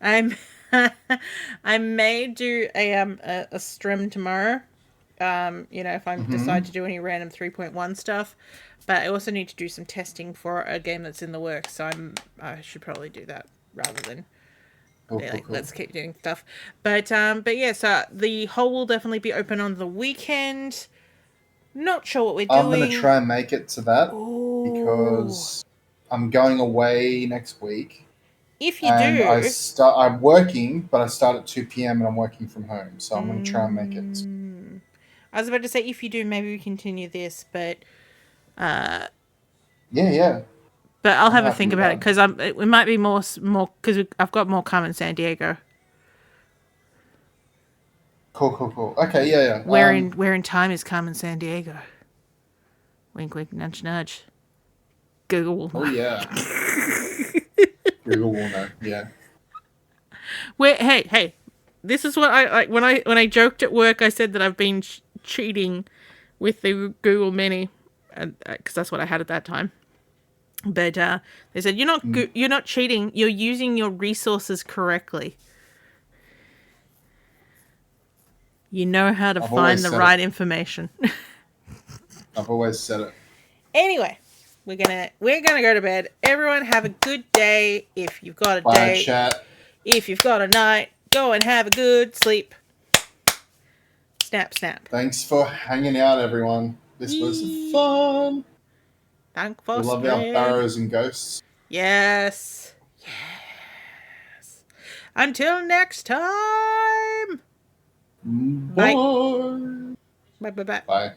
I may do a stream tomorrow. If I decide to do any random 3.1 stuff, but I also need to do some testing for a game that's in the works. So I should probably do that rather than they're like, let's keep doing stuff. But yeah, so the hole will definitely be open on the weekend. Not sure what we're I'm doing. going to try and make it to that Ooh. because I'm going away next week. If you And do, I'm working, but I start at 2 p.m. and I'm working from home. So I'm going to try and make it. I was about to say, if you do, maybe we continue this, but Yeah. but I'll have a happy think with about that. it because it might be more because I've got more come in San Diego. Cool. Okay, yeah. Where in time is Carmen San Diego? Wink, wink, nudge, nudge. Google will know. Oh yeah. Google will know. Yeah. Hey, this is what I like when I joked at work. I said that I've been cheating with the Google Mini, and because that's what I had at that time. But they said you're not cheating. You're using your resources correctly. You know how to find the right information. I've always said it. Anyway, we're gonna go to bed. Everyone have a good day. If you've got a Bye, day, chat. if you've got a night, go and have a good sleep. Snap, snap. Thanks for hanging out, everyone. This was fun. Thank for We love our barrows and ghosts. Yes. Until next time. Bye. Bye. Bye. Bye.